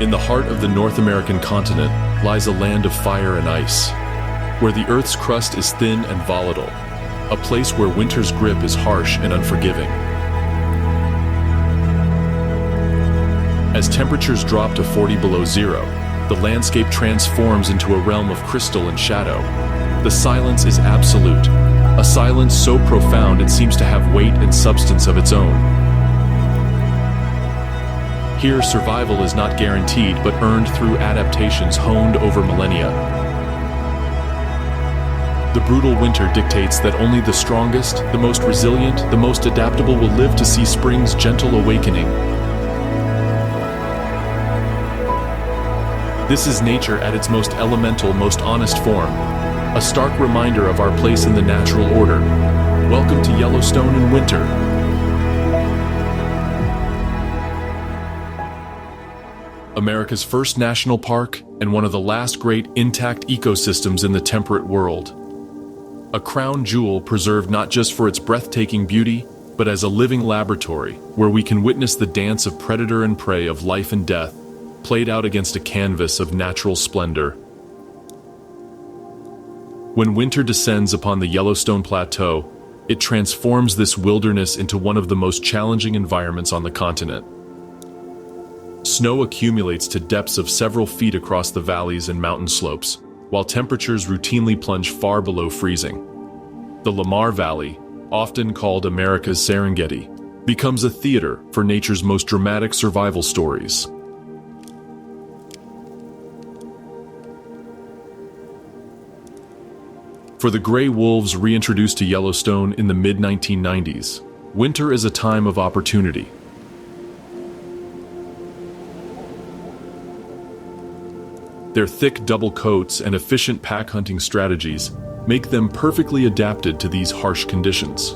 In the heart of the North American continent lies a land of fire and ice, where the Earth's crust is thin and volatile, a place where winter's grip is harsh and unforgiving. As temperatures drop to 40 below zero, the landscape transforms into a realm of crystal and shadow. The silence is absolute, a silence so profound it seems to have weight and substance of its own. Here, survival is not guaranteed but earned through adaptations honed over millennia. The brutal winter dictates that only the strongest, the most resilient, the most adaptable will live to see spring's gentle awakening. This is nature at its most elemental, most honest form, a stark reminder of our place in the natural order. Welcome to Yellowstone in winter. America's first national park and one of the last great intact ecosystems in the temperate world. A crown jewel preserved not just for its breathtaking beauty, but as a living laboratory where we can witness the dance of predator and prey, of life and death, played out against a canvas of natural splendor. When winter descends upon the Yellowstone Plateau, it transforms this wilderness into one of the most challenging environments on the continent. Snow accumulates to depths of several feet across the valleys and mountain slopes, while temperatures routinely plunge far below freezing. The Lamar Valley, often called America's Serengeti, becomes a theater for nature's most dramatic survival stories. For the gray wolves reintroduced to Yellowstone in the mid-1990s, winter is a time of opportunity. Their thick double coats and efficient pack hunting strategies make them perfectly adapted to these harsh conditions.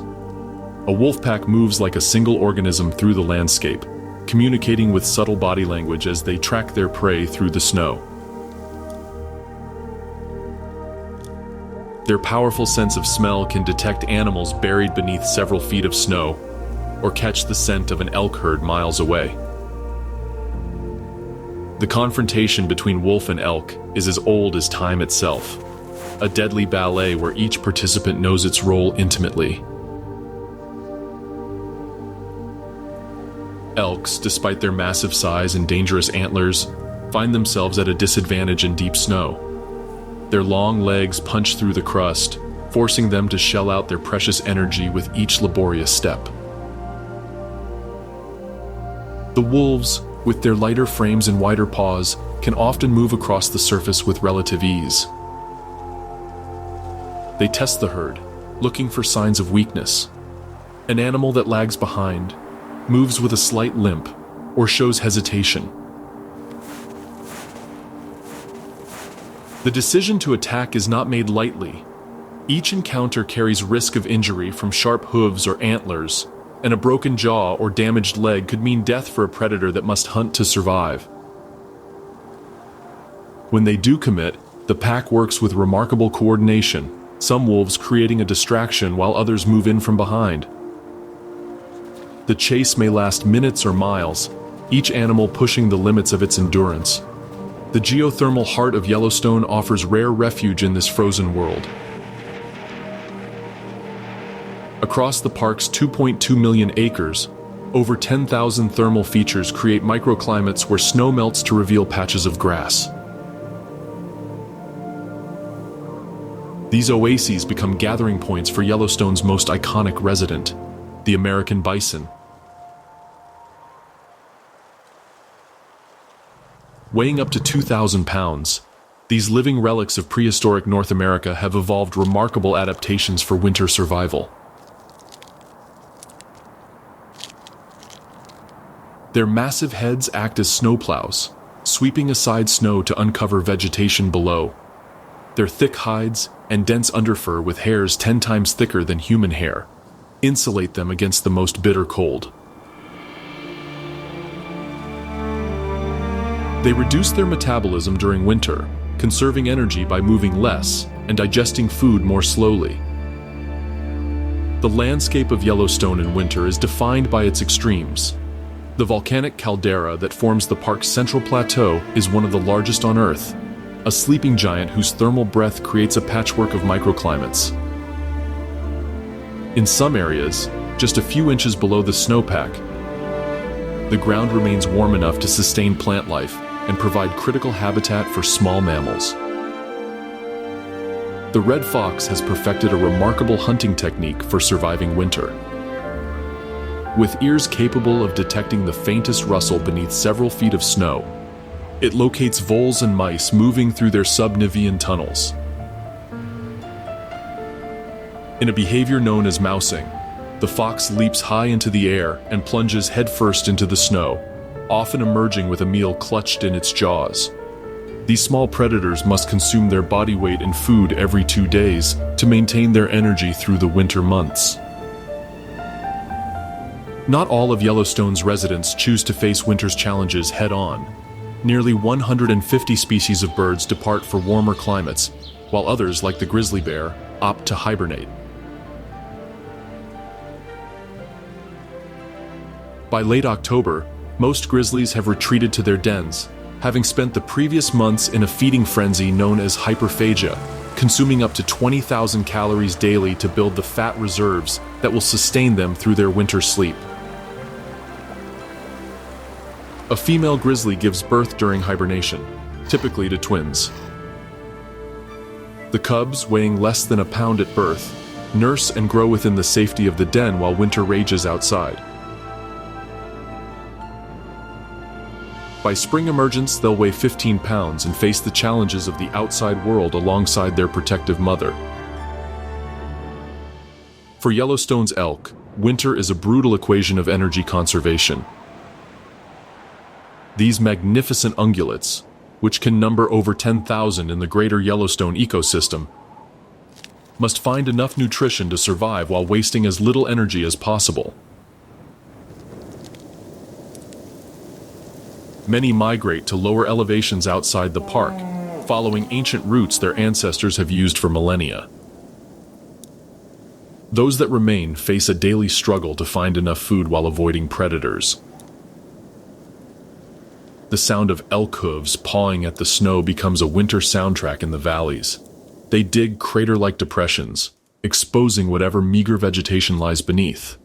A wolf pack moves like a single organism through the landscape, communicating with subtle body language as they track their prey through the snow. Their powerful sense of smell can detect animals buried beneath several feet of snow, or catch the scent of an elk herd miles away. The confrontation between wolf and elk is as old as time itself, a deadly ballet where each participant knows its role intimately. Elks, despite their massive size and dangerous antlers, find themselves at a disadvantage in deep snow. Their long legs punch through the crust, forcing them to shell out their precious energy with each laborious step. The wolves, with their lighter frames and wider paws, can often move across the surface with relative ease. They test the herd, looking for signs of weakness. An animal that lags behind, moves with a slight limp, or shows hesitation. The decision to attack is not made lightly. Each encounter carries risk of injury from sharp hooves or antlers, and a broken jaw or damaged leg could mean death for a predator that must hunt to survive. When they do commit, the pack works with remarkable coordination, some wolves creating a distraction while others move in from behind. The chase may last minutes or miles, each animal pushing the limits of its endurance. The geothermal heart of Yellowstone offers rare refuge in this frozen world. Across the park's 2.2 million acres, over 10,000 thermal features create microclimates where snow melts to reveal patches of grass. These oases become gathering points for Yellowstone's most iconic resident, the American bison. Weighing up to 2,000 pounds, these living relics of prehistoric North America have evolved remarkable adaptations for winter survival. Their massive heads act as snowplows, sweeping aside snow to uncover vegetation below. Their thick hides and dense underfur with hairs 10 times thicker than human hair insulate them against the most bitter cold. They reduce their metabolism during winter, conserving energy by moving less and digesting food more slowly. The landscape of Yellowstone in winter is defined by its extremes. The volcanic caldera that forms the park's central plateau is one of the largest on Earth, a sleeping giant whose thermal breath creates a patchwork of microclimates. In some areas, just a few inches below the snowpack, the ground remains warm enough to sustain plant life and provide critical habitat for small mammals. The red fox has perfected a remarkable hunting technique for surviving winter. With ears capable of detecting the faintest rustle beneath several feet of snow, it locates voles and mice moving through their subnivean tunnels. In a behavior known as mousing, the fox leaps high into the air and plunges headfirst into the snow, often emerging with a meal clutched in its jaws. These small predators must consume their body weight in food every 2 days to maintain their energy through the winter months. Not all of Yellowstone's residents choose to face winter's challenges head-on. Nearly 150 species of birds depart for warmer climates, while others, like the grizzly bear, opt to hibernate. By late October, most grizzlies have retreated to their dens, having spent the previous months in a feeding frenzy known as hyperphagia, consuming up to 20,000 calories daily to build the fat reserves that will sustain them through their winter sleep. A female grizzly gives birth during hibernation, typically to twins. The cubs, weighing less than a pound at birth, nurse and grow within the safety of the den while winter rages outside. By spring emergence, they'll weigh 15 pounds and face the challenges of the outside world alongside their protective mother. For Yellowstone's elk, winter is a brutal equation of energy conservation. These magnificent ungulates, which can number over 10,000 in the greater Yellowstone ecosystem, must find enough nutrition to survive while wasting as little energy as possible. Many migrate to lower elevations outside the park, following ancient routes their ancestors have used for millennia. Those that remain face a daily struggle to find enough food while avoiding predators. The sound of elk hooves pawing at the snow becomes a winter soundtrack in the valleys. They dig crater-like depressions, exposing whatever meager vegetation lies beneath.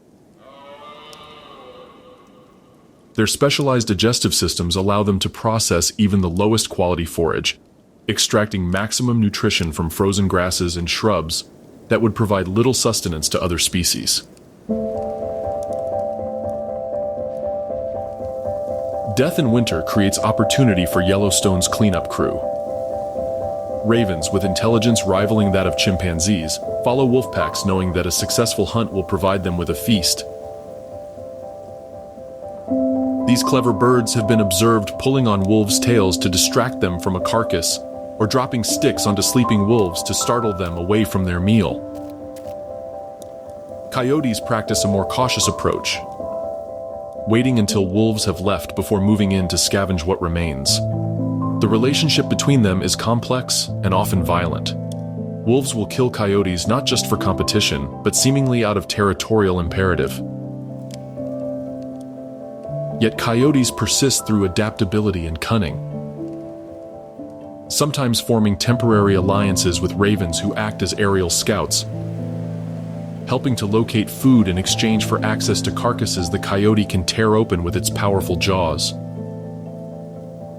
Their specialized digestive systems allow them to process even the lowest quality forage, extracting maximum nutrition from frozen grasses and shrubs that would provide little sustenance to other species. Death in winter creates opportunity for Yellowstone's cleanup crew. Ravens, with intelligence rivaling that of chimpanzees, follow wolf packs knowing that a successful hunt will provide them with a feast. These clever birds have been observed pulling on wolves' tails to distract them from a carcass, or dropping sticks onto sleeping wolves to startle them away from their meal. Coyotes practice a more cautious approach, waiting until wolves have left before moving in to scavenge what remains. The relationship between them is complex and often violent. Wolves will kill coyotes not just for competition, but seemingly out of territorial imperative. Yet coyotes persist through adaptability and cunning, sometimes forming temporary alliances with ravens who act as aerial scouts, helping to locate food in exchange for access to carcasses the coyote can tear open with its powerful jaws.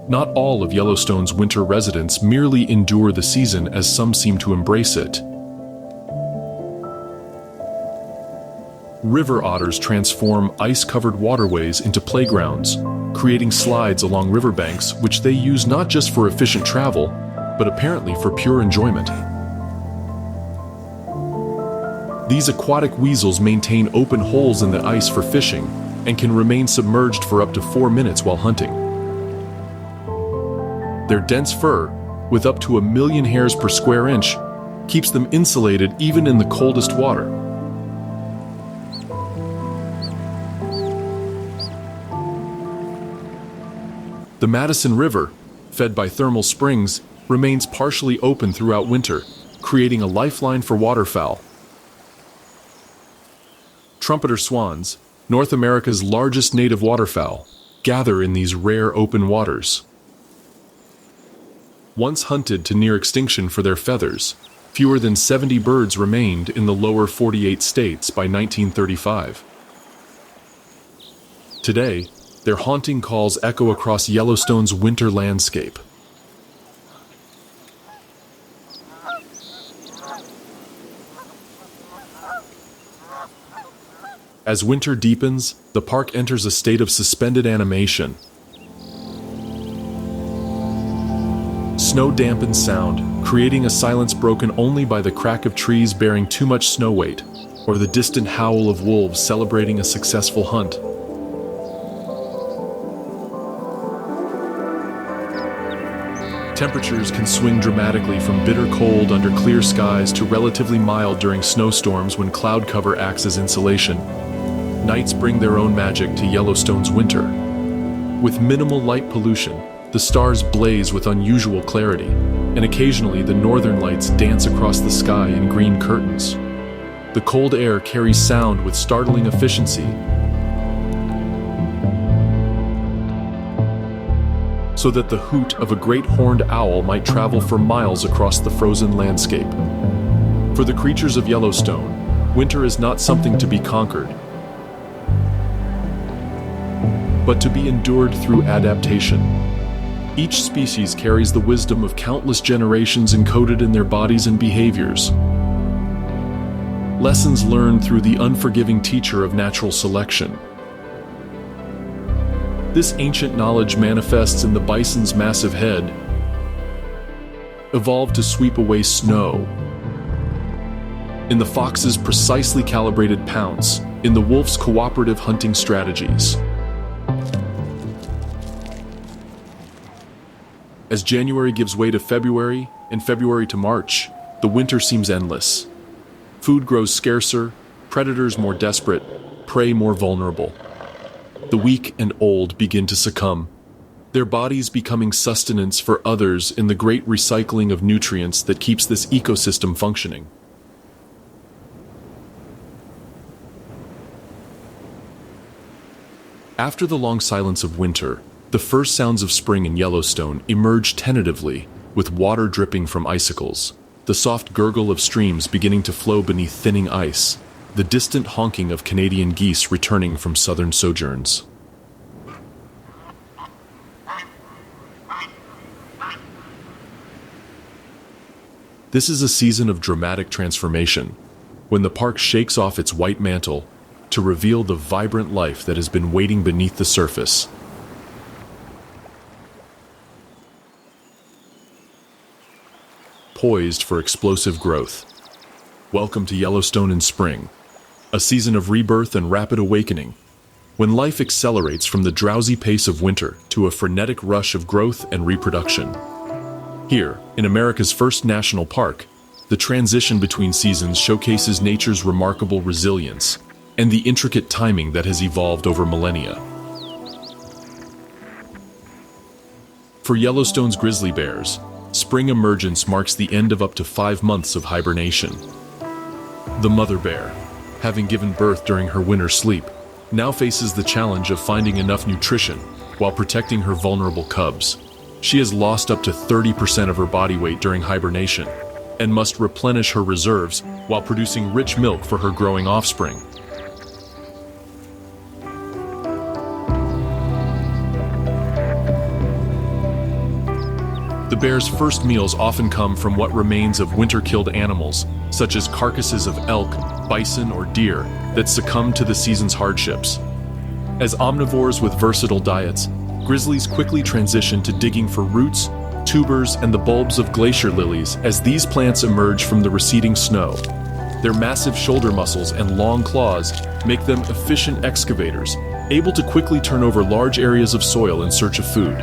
Not all of Yellowstone's winter residents merely endure the season, as some seem to embrace it. River otters transform ice-covered waterways into playgrounds, creating slides along riverbanks which they use not just for efficient travel, but apparently for pure enjoyment. These aquatic weasels maintain open holes in the ice for fishing and can remain submerged for up to 4 minutes while hunting. Their dense fur, with up to 1 million hairs per square inch, keeps them insulated even in the coldest water. The Madison River, fed by thermal springs, remains partially open throughout winter, creating a lifeline for waterfowl. Trumpeter swans, North America's largest native waterfowl, gather in these rare open waters. Once hunted to near extinction for their feathers, fewer than 70 birds remained in the lower 48 states by 1935. Today, their haunting calls echo across Yellowstone's winter landscape. As winter deepens, the park enters a state of suspended animation. Snow dampens sound, creating a silence broken only by the crack of trees bearing too much snow weight, or the distant howl of wolves celebrating a successful hunt. Temperatures can swing dramatically from bitter cold under clear skies to relatively mild during snowstorms when cloud cover acts as insulation. Nights bring their own magic to Yellowstone's winter. With minimal light pollution, the stars blaze with unusual clarity, and occasionally the northern lights dance across the sky in green curtains. The cold air carries sound with startling efficiency, so that the hoot of a great horned owl might travel for miles across the frozen landscape. For the creatures of Yellowstone, winter is not something to be conquered, but to be endured through adaptation. Each species carries the wisdom of countless generations encoded in their bodies and behaviors. Lessons learned through the unforgiving teacher of natural selection. This ancient knowledge manifests in the bison's massive head, evolved to sweep away snow, in the fox's precisely calibrated pounce, in the wolf's cooperative hunting strategies. As January gives way to February, and February to March, the winter seems endless. Food grows scarcer, predators more desperate, prey more vulnerable. The weak and old begin to succumb, their bodies becoming sustenance for others in the great recycling of nutrients that keeps this ecosystem functioning. After the long silence of winter, the first sounds of spring in Yellowstone emerge tentatively, with water dripping from icicles, the soft gurgle of streams beginning to flow beneath thinning ice, the distant honking of Canadian geese returning from southern sojourns. This is a season of dramatic transformation, when the park shakes off its white mantle to reveal the vibrant life that has been waiting beneath the surface. Poised for explosive growth. Welcome to Yellowstone in spring, a season of rebirth and rapid awakening, when life accelerates from the drowsy pace of winter to a frenetic rush of growth and reproduction. Here, in America's first national park, the transition between seasons showcases nature's remarkable resilience and the intricate timing that has evolved over millennia. For Yellowstone's grizzly bears, spring emergence marks the end of up to 5 months of hibernation. The mother bear, having given birth during her winter sleep, now faces the challenge of finding enough nutrition while protecting her vulnerable cubs. She has lost up to 30% of her body weight during hibernation and must replenish her reserves while producing rich milk for her growing offspring. The bear's first meals often come from what remains of winter-killed animals, such as carcasses of elk, bison, or deer that succumb to the season's hardships. As omnivores with versatile diets, grizzlies quickly transition to digging for roots, tubers, and the bulbs of glacier lilies as these plants emerge from the receding snow. Their massive shoulder muscles and long claws make them efficient excavators, able to quickly turn over large areas of soil in search of food.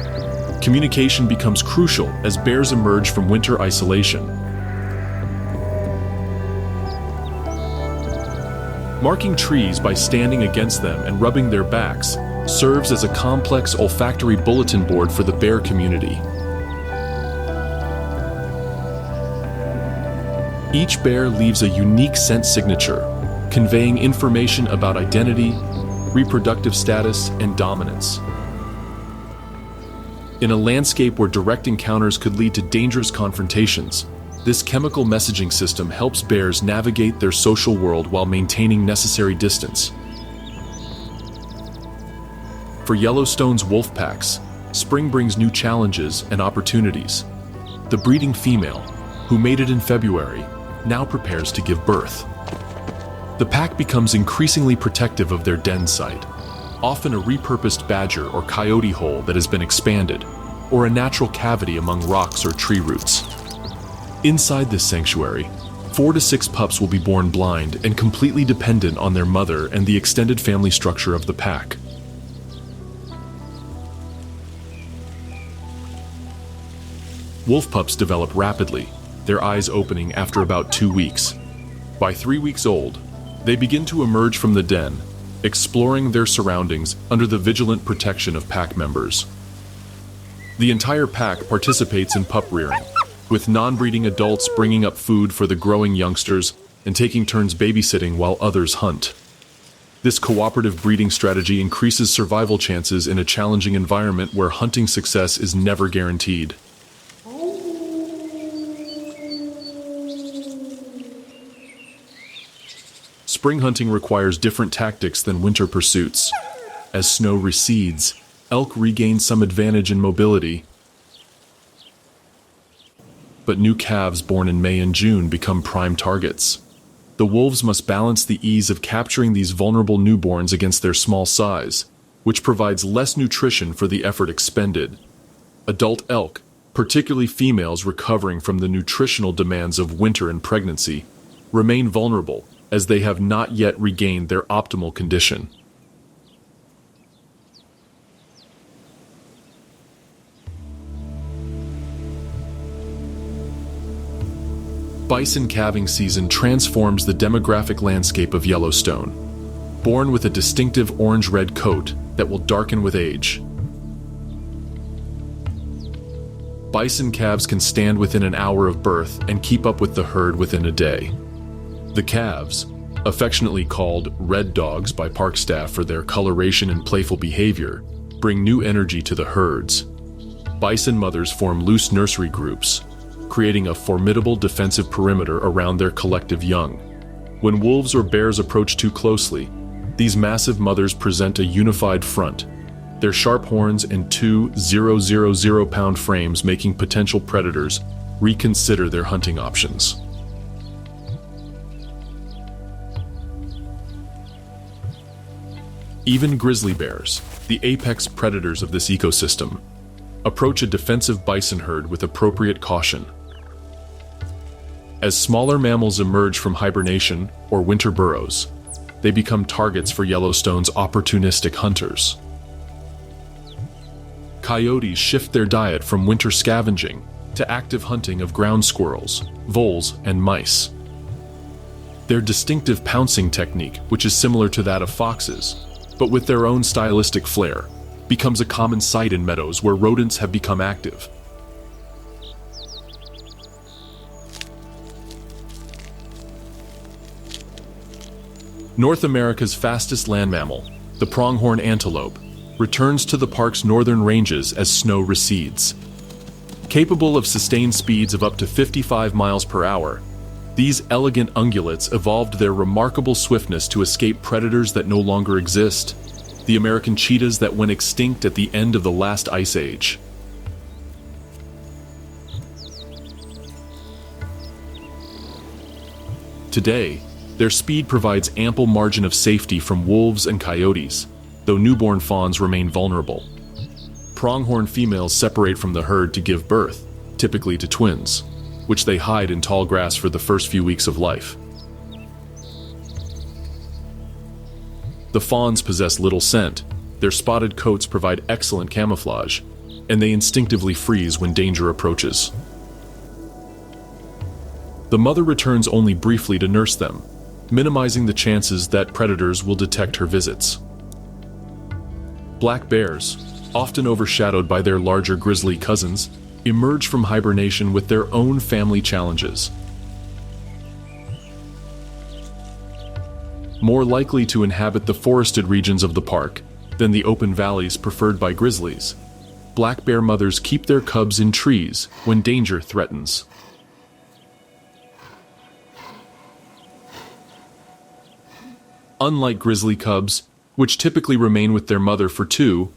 Communication becomes crucial as bears emerge from winter isolation. Marking trees by standing against them and rubbing their backs serves as a complex olfactory bulletin board for the bear community. Each bear leaves a unique scent signature, conveying information about identity, reproductive status, and dominance. In a landscape where direct encounters could lead to dangerous confrontations, this chemical messaging system helps bears navigate their social world while maintaining necessary distance. For Yellowstone's wolf packs, spring brings new challenges and opportunities. The breeding female, who mated in February, now prepares to give birth. The pack becomes increasingly protective of their den site, often a repurposed badger or coyote hole that has been expanded, or a natural cavity among rocks or tree roots. Inside this sanctuary, 4 to 6 pups will be born blind and completely dependent on their mother and the extended family structure of the pack. Wolf pups develop rapidly, their eyes opening after about 2 weeks. By 3 weeks old, they begin to emerge from the den, exploring their surroundings under the vigilant protection of pack members. The entire pack participates in pup rearing, with non-breeding adults bringing up food for the growing youngsters and taking turns babysitting while others hunt. This cooperative breeding strategy increases survival chances in a challenging environment where hunting success is never guaranteed. Spring hunting requires different tactics than winter pursuits. As snow recedes, elk regain some advantage in mobility, but new calves born in May and June become prime targets. The wolves must balance the ease of capturing these vulnerable newborns against their small size, which provides less nutrition for the effort expended. Adult elk, particularly females recovering from the nutritional demands of winter and pregnancy, remain vulnerable as they have not yet regained their optimal condition. Bison calving season transforms the demographic landscape of Yellowstone. Born with a distinctive orange-red coat that will darken with age, bison calves can stand within an hour of birth and keep up with the herd within a day. The calves, affectionately called red dogs by park staff for their coloration and playful behavior, bring new energy to the herds. Bison mothers form loose nursery groups, creating a formidable defensive perimeter around their collective young. When wolves or bears approach too closely, these massive mothers present a unified front, their sharp horns and 2 0.000-pound frames making potential predators reconsider their hunting options. Even grizzly bears, the apex predators of this ecosystem, approach a defensive bison herd with appropriate caution. As smaller mammals emerge from hibernation or winter burrows, they become targets for Yellowstone's opportunistic hunters. Coyotes shift their diet from winter scavenging to active hunting of ground squirrels, voles, and mice. Their distinctive pouncing technique, which is similar to that of foxes, but with their own stylistic flair, becomes a common sight in meadows where rodents have become active. North America's fastest land mammal, the pronghorn antelope, returns to the park's northern ranges as snow recedes. Capable of sustained speeds of up to 55 miles per hour, these elegant ungulates evolved their remarkable swiftness to escape predators that no longer exist, the American cheetahs that went extinct at the end of the last ice age. Today, their speed provides ample margin of safety from wolves and coyotes, though newborn fawns remain vulnerable. Pronghorn females separate from the herd to give birth, typically to twins, which they hide in tall grass for the first few weeks of life. The fawns possess little scent, their spotted coats provide excellent camouflage, and they instinctively freeze when danger approaches. The mother returns only briefly to nurse them, minimizing the chances that predators will detect her visits. Black bears, often overshadowed by their larger grizzly cousins, emerge from hibernation with their own family challenges. more likely to inhabit the forested regions of the park than the open valleys preferred by grizzlies. Black bear mothers keep their cubs in trees when danger threatens. Unlike grizzly cubs, which typically remain with their mother for 2-3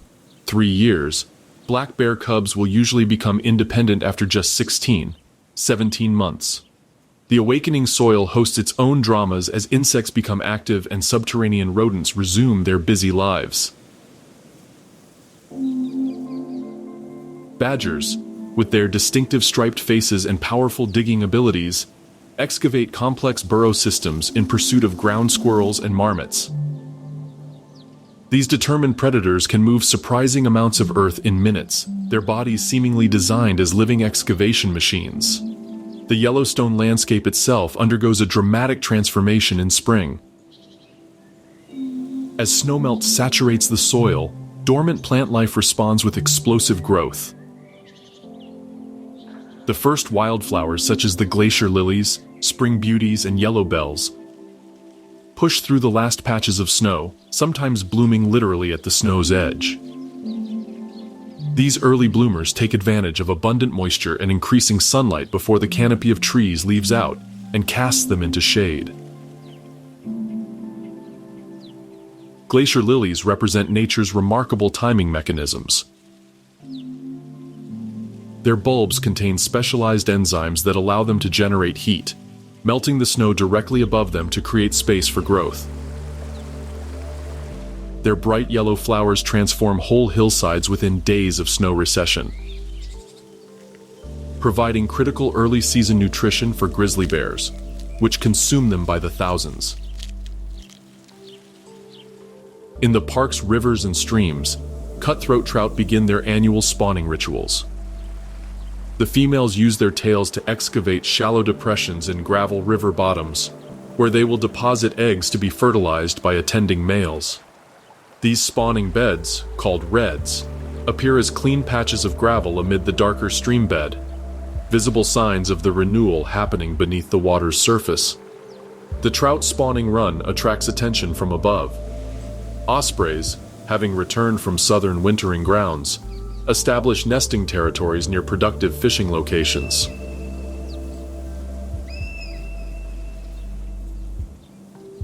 years, black bear cubs will usually become independent after just 16-17 months. The awakening soil hosts its own dramas as insects become active and subterranean rodents resume their busy lives. Badgers, with their distinctive striped faces and powerful digging abilities, excavate complex burrow systems in pursuit of ground squirrels and marmots. These determined predators can move surprising amounts of earth in minutes, their bodies seemingly designed as living excavation machines. The Yellowstone landscape itself undergoes a dramatic transformation in spring. As snowmelt saturates the soil, dormant plant life responds with explosive growth. The first wildflowers, such as the glacier lilies, spring beauties, and yellow bells, push through the last patches of snow, sometimes blooming literally at the snow's edge. These early bloomers take advantage of abundant moisture and increasing sunlight before the canopy of trees leaves out and casts them into shade. Glacier lilies represent nature's remarkable timing mechanisms. Their bulbs contain specialized enzymes that allow them to generate heat, melting the snow directly above them to create space for growth. Their bright yellow flowers transform whole hillsides within days of snow recession, providing critical early-season nutrition for grizzly bears, which consume them by the thousands. In the park's rivers and streams, cutthroat trout begin their annual spawning rituals. The females use their tails to excavate shallow depressions in gravel river bottoms, where they will deposit eggs to be fertilized by attending males. These spawning beds, called redds, appear as clean patches of gravel amid the darker stream bed, visible signs of the renewal happening beneath the water's surface. The trout spawning run attracts attention from above. Ospreys, having returned from southern wintering grounds, establish nesting territories near productive fishing locations.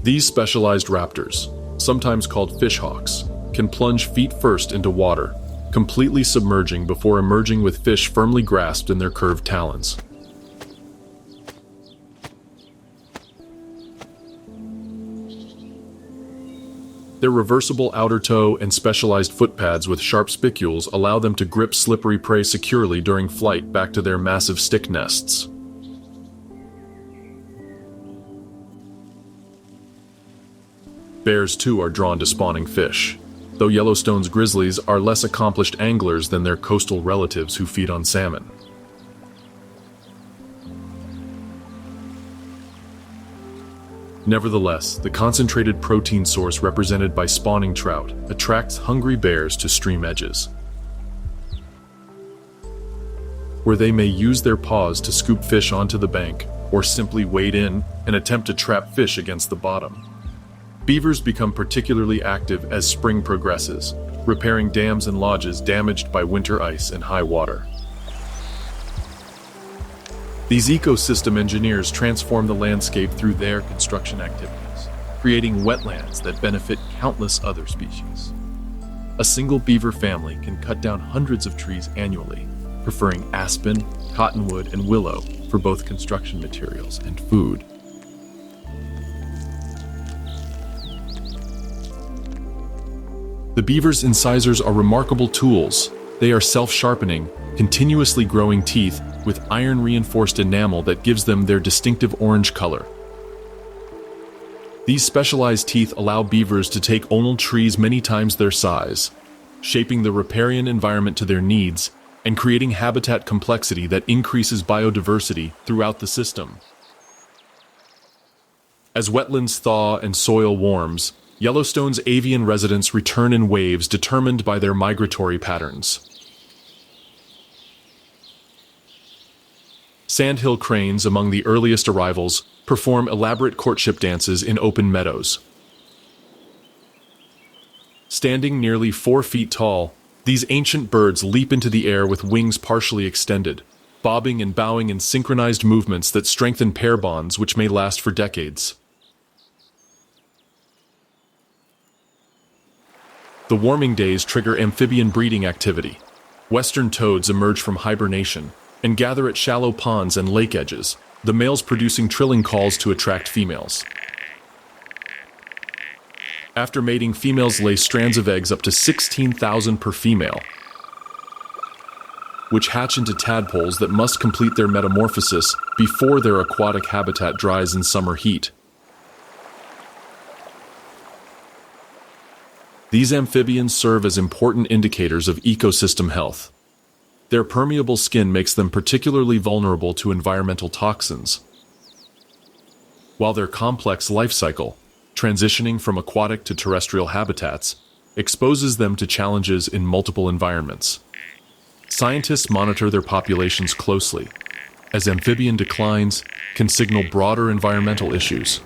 These specialized raptors, sometimes called fishhawks, can plunge feet first into water, completely submerging before emerging with fish firmly grasped in their curved talons. Their reversible outer toe and specialized foot pads with sharp spicules allow them to grip slippery prey securely during flight back to their massive stick nests. Bears, too, are drawn to spawning fish, though Yellowstone's grizzlies are less accomplished anglers than their coastal relatives who feed on salmon. Nevertheless, the concentrated protein source represented by spawning trout attracts hungry bears to stream edges, where they may use their paws to scoop fish onto the bank or simply wade in and attempt to trap fish against the bottom. Beavers become particularly active as spring progresses, repairing dams and lodges damaged by winter ice and high water. These ecosystem engineers transform the landscape through their construction activities, creating wetlands that benefit countless other species. A single beaver family can cut down hundreds of trees annually, preferring aspen, cottonwood, and willow for both construction materials and food. The beaver's incisors are remarkable tools. They are self-sharpening, continuously growing teeth with iron-reinforced enamel that gives them their distinctive orange color. These specialized teeth allow beavers to take old trees many times their size, shaping the riparian environment to their needs and creating habitat complexity that increases biodiversity throughout the system. As wetlands thaw and soil warms, Yellowstone's avian residents return in waves determined by their migratory patterns. Sandhill cranes, among the earliest arrivals, perform elaborate courtship dances in open meadows, Standing nearly 4 feet tall, these ancient birds leap into the air with wings partially extended, bobbing and bowing in synchronized movements that strengthen pair bonds which may last for decades. The warming days trigger amphibian breeding activity. Western toads emerge from hibernation and gather at shallow ponds and lake edges, the males producing trilling calls to attract females. After mating, females lay strands of eggs up to 16,000 per female, which hatch into tadpoles that must complete their metamorphosis before their aquatic habitat dries in summer heat. These amphibians serve as important indicators of ecosystem health. Their permeable skin makes them particularly vulnerable to environmental toxins, while their complex life cycle, transitioning from aquatic to terrestrial habitats, exposes them to challenges in multiple environments. Scientists monitor their populations closely, as amphibian declines can signal broader environmental issues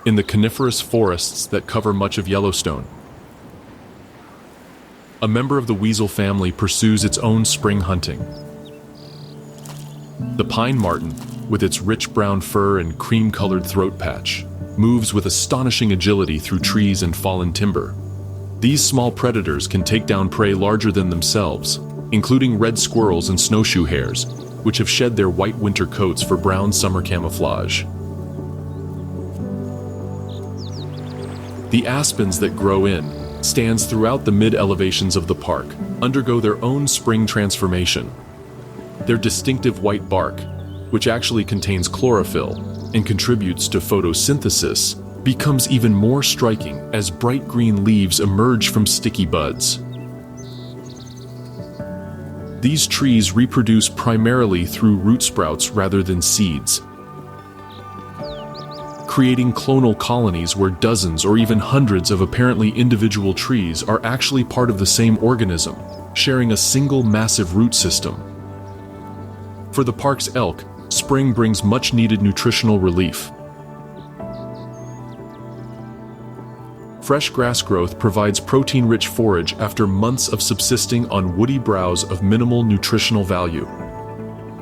in the coniferous forests that cover much of Yellowstone. A member of the weasel family pursues its own spring hunting. The pine marten, with its rich brown fur and cream-colored throat patch, moves with astonishing agility through trees and fallen timber. These small predators can take down prey larger than themselves, including red squirrels and snowshoe hares, which have shed their white winter coats for brown summer camouflage. The aspens that grow in stands throughout the mid-elevations of the park undergo their own spring transformation. Their distinctive white bark, which actually contains chlorophyll and contributes to photosynthesis, becomes even more striking as bright green leaves emerge from sticky buds. These trees reproduce primarily through root sprouts rather than seeds, creating clonal colonies where dozens or even hundreds of apparently individual trees are actually part of the same organism, sharing a single massive root system. For the park's elk, spring brings much-needed nutritional relief. Fresh grass growth provides protein-rich forage after months of subsisting on woody browse of minimal nutritional value.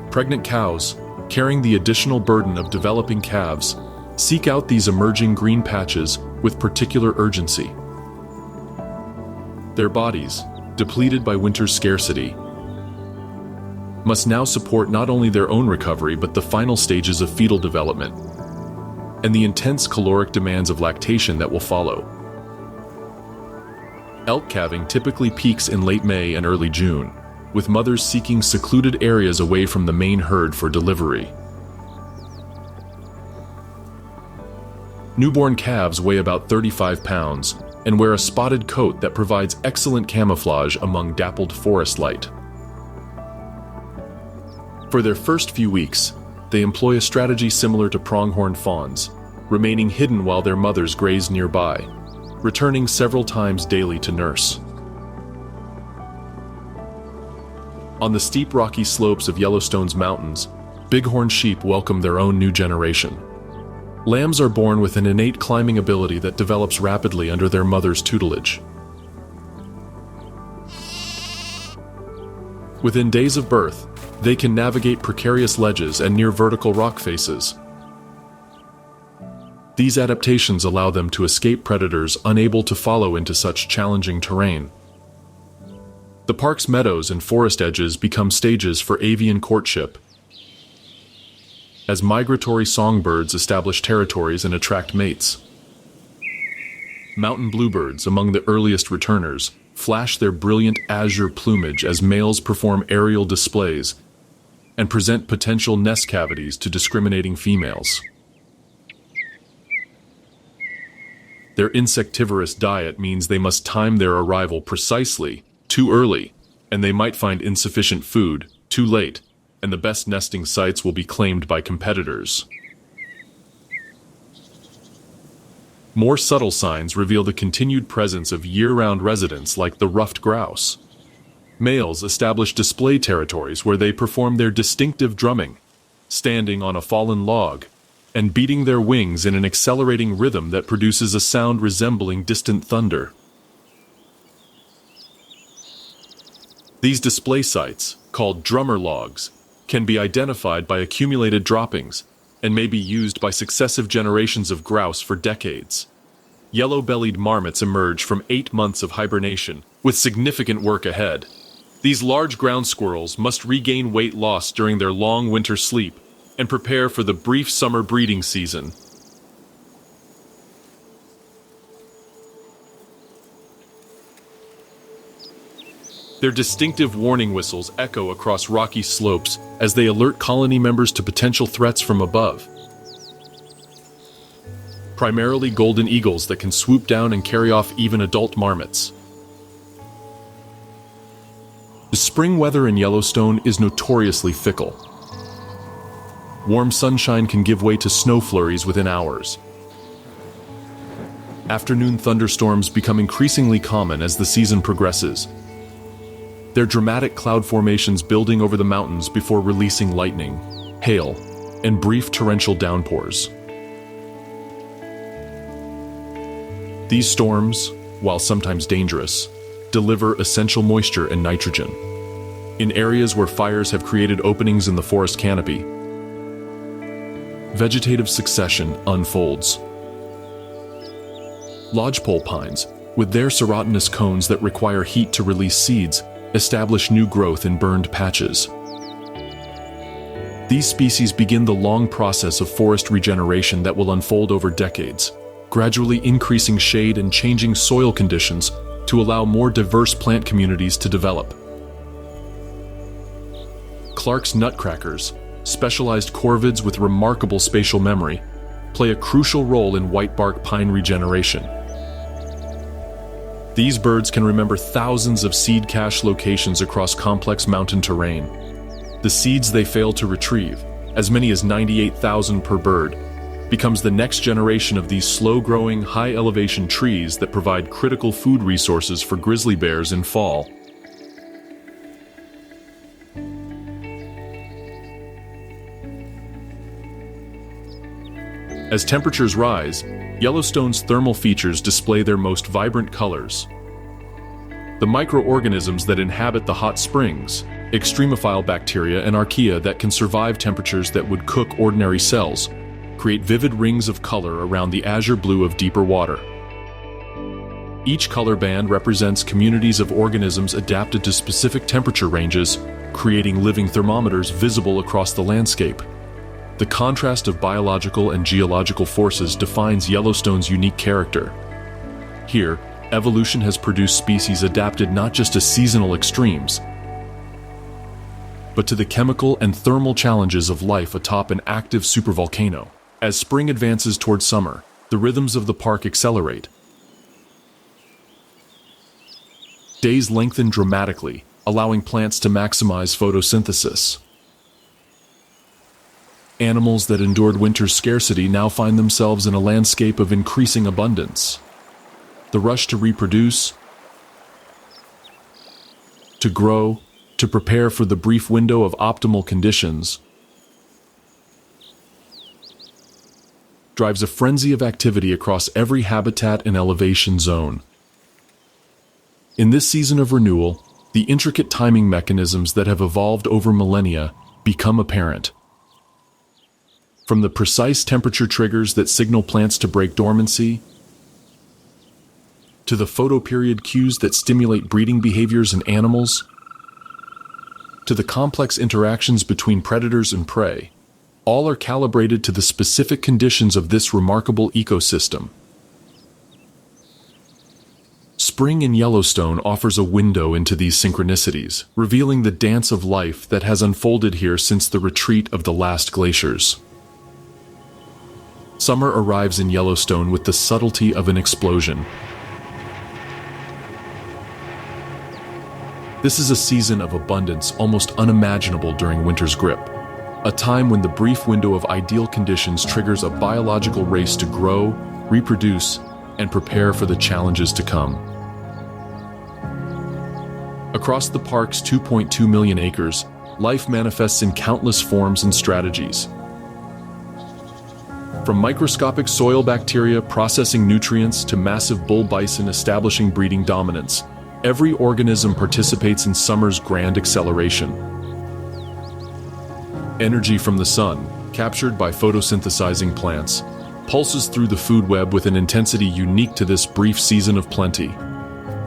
Pregnant cows, carrying the additional burden of developing calves, seek out these emerging green patches with particular urgency. Their bodies, depleted by winter's scarcity, must now support not only their own recovery but the final stages of fetal development and the intense caloric demands of lactation that will follow. Elk calving typically peaks in late May and early June, with mothers seeking secluded areas away from the main herd for delivery. Newborn calves weigh about 35 pounds and wear a spotted coat that provides excellent camouflage among dappled forest light. For their first few weeks, they employ a strategy similar to pronghorn fawns, remaining hidden while their mothers graze nearby, returning several times daily to nurse. On the steep rocky slopes of Yellowstone's mountains, bighorn sheep welcome their own new generation. Lambs are born with an innate climbing ability that develops rapidly under their mother's tutelage. Within days of birth, they can navigate precarious ledges and near vertical rock faces. These adaptations allow them to escape predators unable to follow into such challenging terrain. The park's meadows and forest edges become stages for avian courtship, as migratory songbirds establish territories and attract mates. Mountain bluebirds, among the earliest returners, flash their brilliant azure plumage as males perform aerial displays and present potential nest cavities to discriminating females. Their insectivorous diet means they must time their arrival precisely, too early, and they might find insufficient food, too late, and the best nesting sites will be claimed by competitors. More subtle signs reveal the continued presence of year-round residents like the ruffed grouse. Males establish display territories where they perform their distinctive drumming, standing on a fallen log, and beating their wings in an accelerating rhythm that produces a sound resembling distant thunder. These display sites, called drummer logs, can be identified by accumulated droppings and may be used by successive generations of grouse for decades. Yellow-bellied marmots emerge from 8 months of hibernation, with significant work ahead. These large ground squirrels must regain weight lost during their long winter sleep and prepare for the brief summer breeding season. Their distinctive warning whistles echo across rocky slopes as they alert colony members to potential threats from above. Primarily golden eagles that can swoop down and carry off even adult marmots. The spring weather in Yellowstone is notoriously fickle. Warm sunshine can give way to snow flurries within hours. Afternoon thunderstorms become increasingly common as the season progresses. Their dramatic cloud formations building over the mountains before releasing lightning, hail, and brief torrential downpours. These storms, while sometimes dangerous, deliver essential moisture and nitrogen. In areas where fires have created openings in the forest canopy, vegetative succession unfolds. Lodgepole pines, with their serotinous cones that require heat to release seeds, establish new growth in burned patches. These species begin the long process of forest regeneration that will unfold over decades, gradually increasing shade and changing soil conditions to allow more diverse plant communities to develop. Clark's nutcrackers, specialized corvids with remarkable spatial memory, play a crucial role in whitebark pine regeneration. These birds can remember thousands of seed cache locations across complex mountain terrain. The seeds they fail to retrieve, as many as 98,000 per bird, becomes the next generation of these slow-growing, high-elevation trees that provide critical food resources for grizzly bears in fall. As temperatures rise, Yellowstone's thermal features display their most vibrant colors. The microorganisms that inhabit the hot springs, extremophile bacteria and archaea that can survive temperatures that would cook ordinary cells, create vivid rings of color around the azure blue of deeper water. Each color band represents communities of organisms adapted to specific temperature ranges, creating living thermometers visible across the landscape. The contrast of biological and geological forces defines Yellowstone's unique character. Here, evolution has produced species adapted not just to seasonal extremes, but to the chemical and thermal challenges of life atop an active supervolcano. As spring advances toward summer, the rhythms of the park accelerate. Days lengthen dramatically, allowing plants to maximize photosynthesis. Animals that endured winter's scarcity now find themselves in a landscape of increasing abundance. The rush to reproduce, to grow, to prepare for the brief window of optimal conditions drives a frenzy of activity across every habitat and elevation zone. In this season of renewal, the intricate timing mechanisms that have evolved over millennia become apparent. From the precise temperature triggers that signal plants to break dormancy, to the photoperiod cues that stimulate breeding behaviors in animals, to the complex interactions between predators and prey, all are calibrated to the specific conditions of this remarkable ecosystem. Spring in Yellowstone offers a window into these synchronicities, revealing the dance of life that has unfolded here since the retreat of the last glaciers. Summer arrives in Yellowstone with the subtlety of an explosion. This is a season of abundance almost unimaginable during winter's grip, a time when the brief window of ideal conditions triggers a biological race to grow, reproduce, and prepare for the challenges to come. Across the park's 2.2 million acres, life manifests in countless forms and strategies. From microscopic soil bacteria processing nutrients to massive bull bison establishing breeding dominance, Every organism participates in summer's grand acceleration. Energy from the sun, captured by photosynthesizing plants, pulses through the food web with an intensity unique to this brief season of plenty.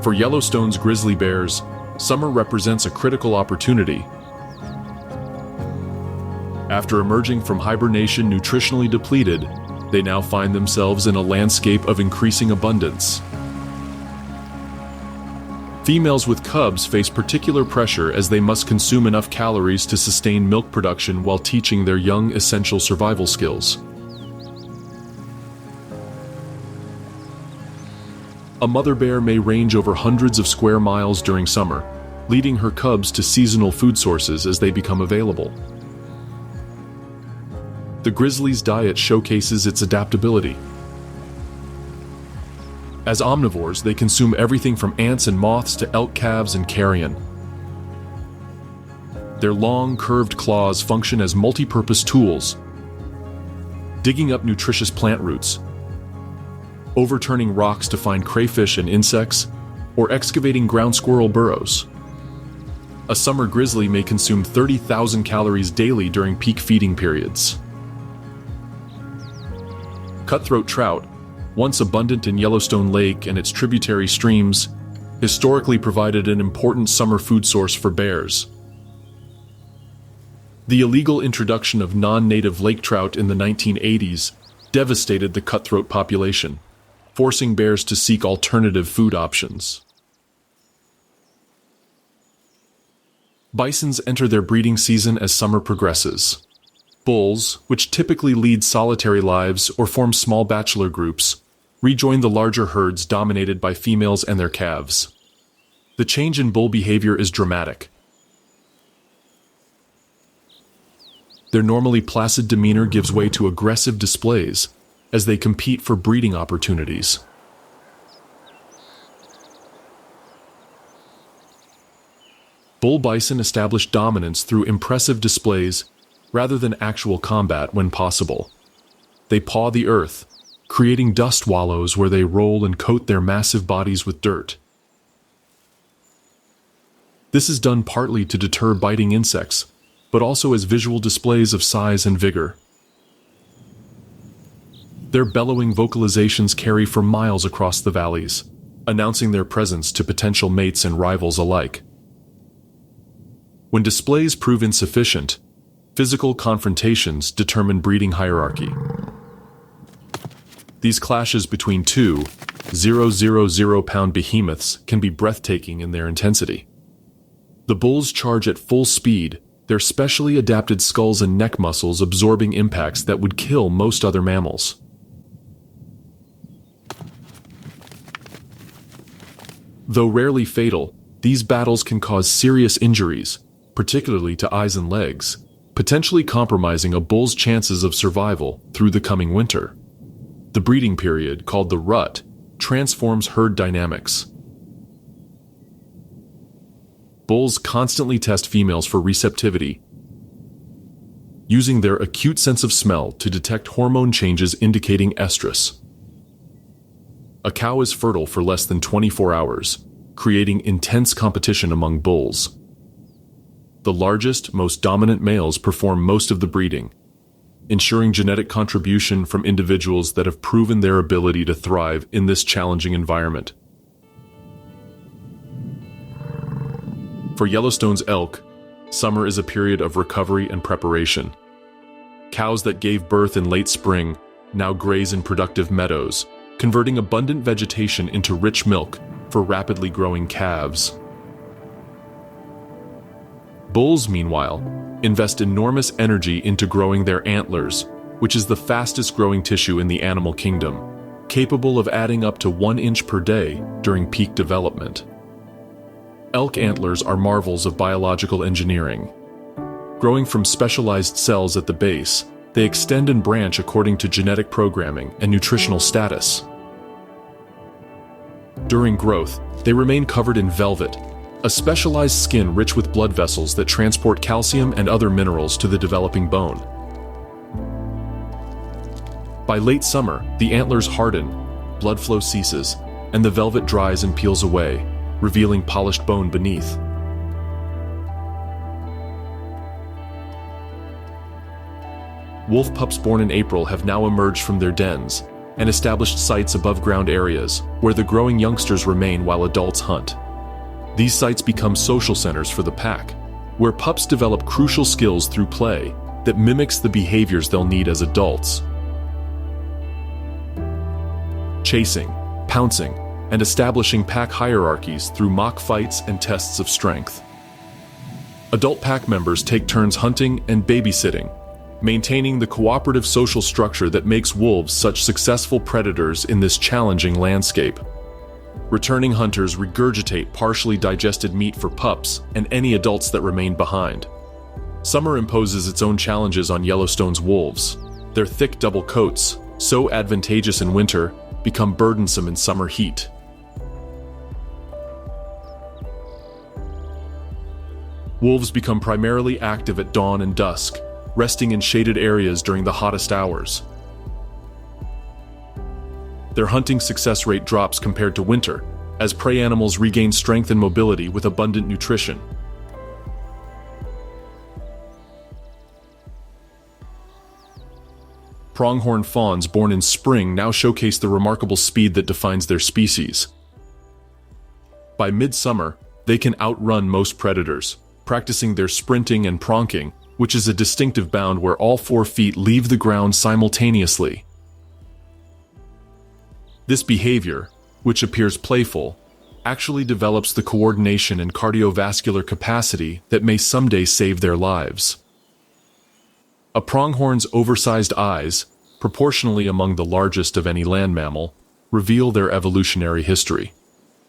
For Yellowstone's grizzly bears, summer represents a critical opportunity. After emerging from hibernation nutritionally depleted, they now find themselves in a landscape of increasing abundance. Females with cubs face particular pressure as they must consume enough calories to sustain milk production while teaching their young essential survival skills. A mother bear may range over hundreds of square miles during summer, leading her cubs to seasonal food sources as they become available. The grizzly's diet showcases its adaptability. As omnivores, they consume everything from ants and moths to elk calves and carrion. Their long, curved claws function as multi-purpose tools, digging up nutritious plant roots, overturning rocks to find crayfish and insects, or excavating ground squirrel burrows. A summer grizzly may consume 30,000 calories daily during peak feeding periods. Cutthroat trout, once abundant in Yellowstone Lake and its tributary streams, historically provided an important summer food source for bears. The illegal introduction of non-native lake trout in the 1980s devastated the cutthroat population, forcing bears to seek alternative food options. Bisons enter their breeding season as summer progresses. Bulls, which typically lead solitary lives or form small bachelor groups, rejoin the larger herds dominated by females and their calves. The change in bull behavior is dramatic. Their normally placid demeanor gives way to aggressive displays as they compete for breeding opportunities. Bull bison establish dominance through impressive displays rather than actual combat when possible. They paw the earth, creating dust wallows where they roll and coat their massive bodies with dirt. This is done partly to deter biting insects, but also as visual displays of size and vigor. Their bellowing vocalizations carry for miles across the valleys, announcing their presence to potential mates and rivals alike. When displays prove insufficient, physical confrontations determine breeding hierarchy. These clashes between two 0.000-pound behemoths can be breathtaking in their intensity. The bulls charge at full speed, their specially adapted skulls and neck muscles absorbing impacts that would kill most other mammals. Though rarely fatal, these battles can cause serious injuries, particularly to eyes and legs, potentially compromising a bull's chances of survival through the coming winter. The breeding period, called the rut, transforms herd dynamics. Bulls constantly test females for receptivity, using their acute sense of smell to detect hormone changes indicating estrus. A cow is fertile for less than 24 hours, creating intense competition among bulls. The largest, most dominant males perform most of the breeding, ensuring genetic contribution from individuals that have proven their ability to thrive in this challenging environment. For Yellowstone's elk, summer is a period of recovery and preparation. Cows that gave birth in late spring now graze in productive meadows, converting abundant vegetation into rich milk for rapidly growing calves. Bulls, meanwhile, invest enormous energy into growing their antlers, which is the fastest growing tissue in the animal kingdom, capable of adding up to 1 inch per day during peak development. Elk antlers are marvels of biological engineering. Growing from specialized cells at the base, they extend and branch according to genetic programming and nutritional status. During growth, they remain covered in velvet, a specialized skin rich with blood vessels that transport calcium and other minerals to the developing bone. By late summer, the antlers harden, blood flow ceases, and the velvet dries and peels away, revealing polished bone beneath. Wolf pups born in April have now emerged from their dens and established sites above ground areas where the growing youngsters remain while adults hunt. These sites become social centers for the pack, where pups develop crucial skills through play that mimics the behaviors they'll need as adults. Chasing, pouncing, and establishing pack hierarchies through mock fights and tests of strength. Adult pack members take turns hunting and babysitting, maintaining the cooperative social structure that makes wolves such successful predators in this challenging landscape. Returning hunters regurgitate partially digested meat for pups and any adults that remain behind. Summer imposes its own challenges on Yellowstone's wolves. Their thick double coats, so advantageous in winter, become burdensome in summer heat. Wolves become primarily active at dawn and dusk, resting in shaded areas during the hottest hours. Their hunting success rate drops compared to winter, as prey animals regain strength and mobility with abundant nutrition. Pronghorn fawns born in spring now showcase the remarkable speed that defines their species. By midsummer, they can outrun most predators, practicing their sprinting and pronking, which is a distinctive bound where all 4 feet leave the ground simultaneously. This behavior, which appears playful, actually develops the coordination and cardiovascular capacity that may someday save their lives. A pronghorn's oversized eyes, proportionally among the largest of any land mammal, reveal their evolutionary history.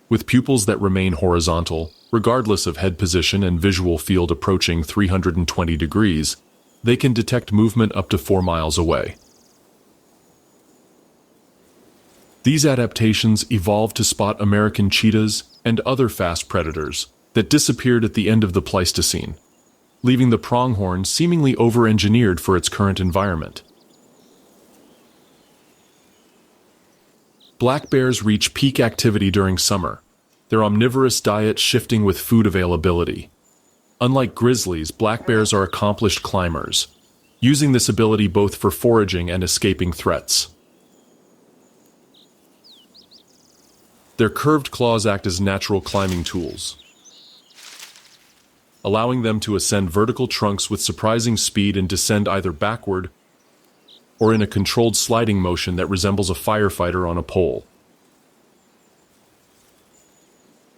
With pupils that remain horizontal, regardless of head position and visual field approaching 320 degrees, they can detect movement up to 4 miles away. These adaptations evolved to spot American cheetahs and other fast predators that disappeared at the end of the Pleistocene, leaving the pronghorn seemingly over-engineered for its current environment. Black bears reach peak activity during summer, their omnivorous diet shifting with food availability. Unlike grizzlies, black bears are accomplished climbers, using this ability both for foraging and escaping threats. Their curved claws act as natural climbing tools, allowing them to ascend vertical trunks with surprising speed and descend either backward or in a controlled sliding motion that resembles a firefighter on a pole.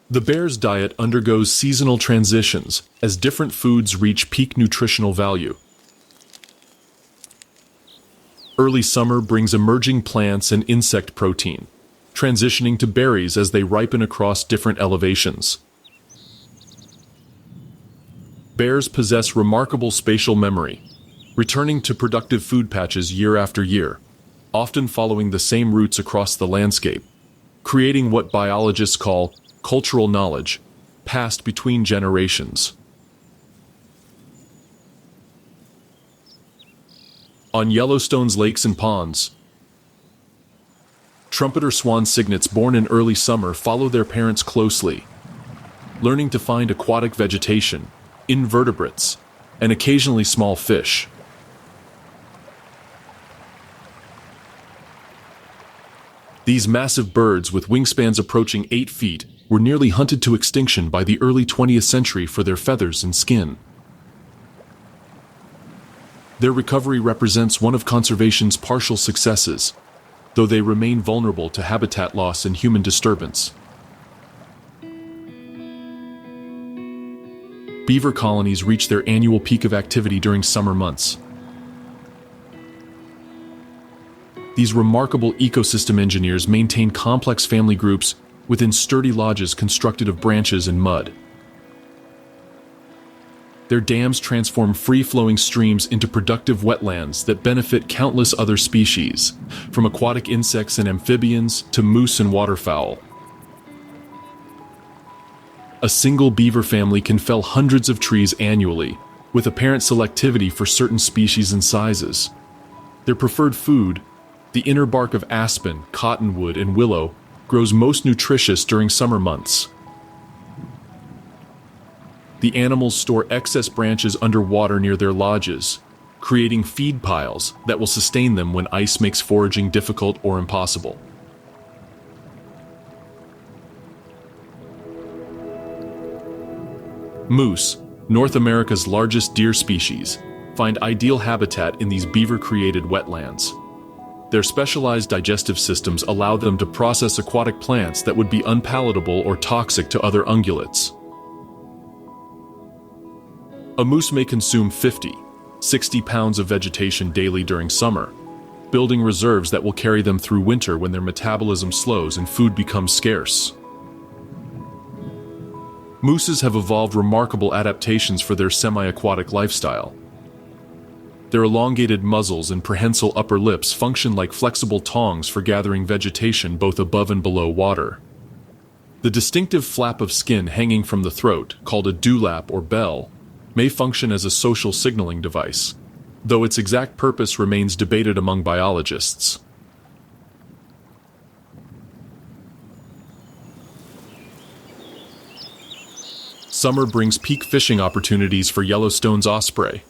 The bear's diet undergoes seasonal transitions as different foods reach peak nutritional value. Early summer brings emerging plants and insect protein, transitioning to berries as they ripen across different elevations. Bears possess remarkable spatial memory, returning to productive food patches year after year, often following the same routes across the landscape, creating what biologists call cultural knowledge, passed between generations. On Yellowstone's lakes and ponds, trumpeter swan cygnets born in early summer follow their parents closely, learning to find aquatic vegetation, invertebrates, and occasionally small fish. These massive birds, with wingspans approaching 8 feet, were nearly hunted to extinction by the early 20th century for their feathers and skin. Their recovery represents one of conservation's partial successes, though they remain vulnerable to habitat loss and human disturbance. Beaver colonies reach their annual peak of activity during summer months. These remarkable ecosystem engineers maintain complex family groups within sturdy lodges constructed of branches and mud. Their dams transform free-flowing streams into productive wetlands that benefit countless other species, from aquatic insects and amphibians to moose and waterfowl. A single beaver family can fell hundreds of trees annually, with apparent selectivity for certain species and sizes. Their preferred food, the inner bark of aspen, cottonwood, and willow, grows most nutritious during summer months. The animals store excess branches underwater near their lodges, creating feed piles that will sustain them when ice makes foraging difficult or impossible. Moose, North America's largest deer species, find ideal habitat in these beaver-created wetlands. Their specialized digestive systems allow them to process aquatic plants that would be unpalatable or toxic to other ungulates. A moose may consume 50-60 pounds of vegetation daily during summer, building reserves that will carry them through winter when their metabolism slows and food becomes scarce. Mooses have evolved remarkable adaptations for their semi-aquatic lifestyle. Their elongated muzzles and prehensile upper lips function like flexible tongs for gathering vegetation both above and below water. The distinctive flap of skin hanging from the throat, called a dewlap or bell, may function as a social signaling device, though its exact purpose remains debated among biologists. Summer brings peak fishing opportunities for Yellowstone's osprey.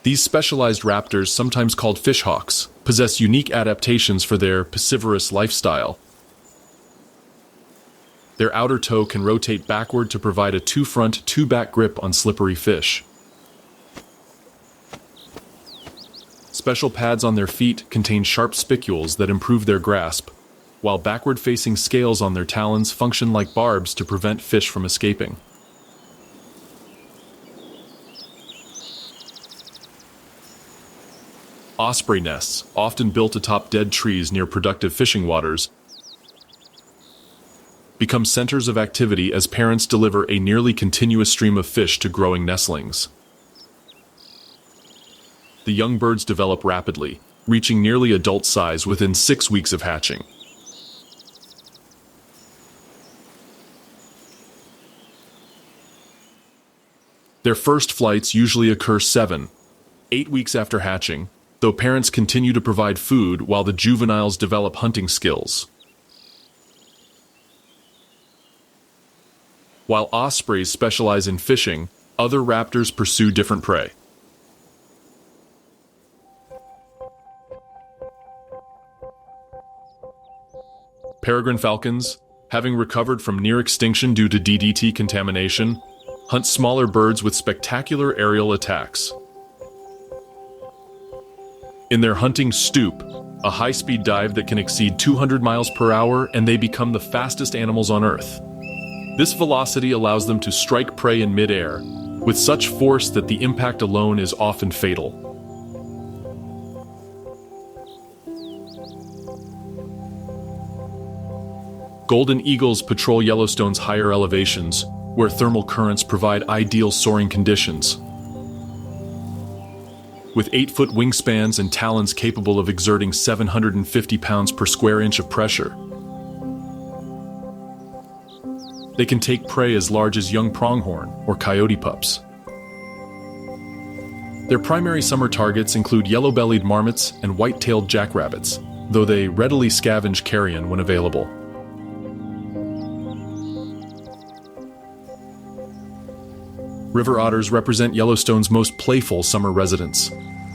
These specialized raptors, sometimes called fishhawks, possess unique adaptations for their piscivorous lifestyle. Their outer toe can rotate backward to provide a two-front, two-back grip on slippery fish. Special pads on their feet contain sharp spicules that improve their grasp, while backward-facing scales on their talons function like barbs to prevent fish from escaping. Osprey nests, often built atop dead trees near productive fishing waters, become centers of activity as parents deliver a nearly continuous stream of fish to growing nestlings. The young birds develop rapidly, reaching nearly adult size within 6 weeks of hatching. Their first flights usually occur 7-8 weeks after hatching, though parents continue to provide food while the juveniles develop hunting skills. While ospreys specialize in fishing, other raptors pursue different prey. Peregrine falcons, having recovered from near extinction due to DDT contamination, hunt smaller birds with spectacular aerial attacks. In their hunting stoop, a high-speed dive that can exceed 200 miles per hour, and they become the fastest animals on Earth. This velocity allows them to strike prey in mid-air, with such force that the impact alone is often fatal. Golden eagles patrol Yellowstone's higher elevations, where thermal currents provide ideal soaring conditions. With 8-foot wingspans and talons capable of exerting 750 pounds per square inch of pressure, they can take prey as large as young pronghorn or coyote pups. Their primary summer targets include yellow-bellied marmots and white-tailed jackrabbits, though they readily scavenge carrion when available. River otters represent Yellowstone's most playful summer residents.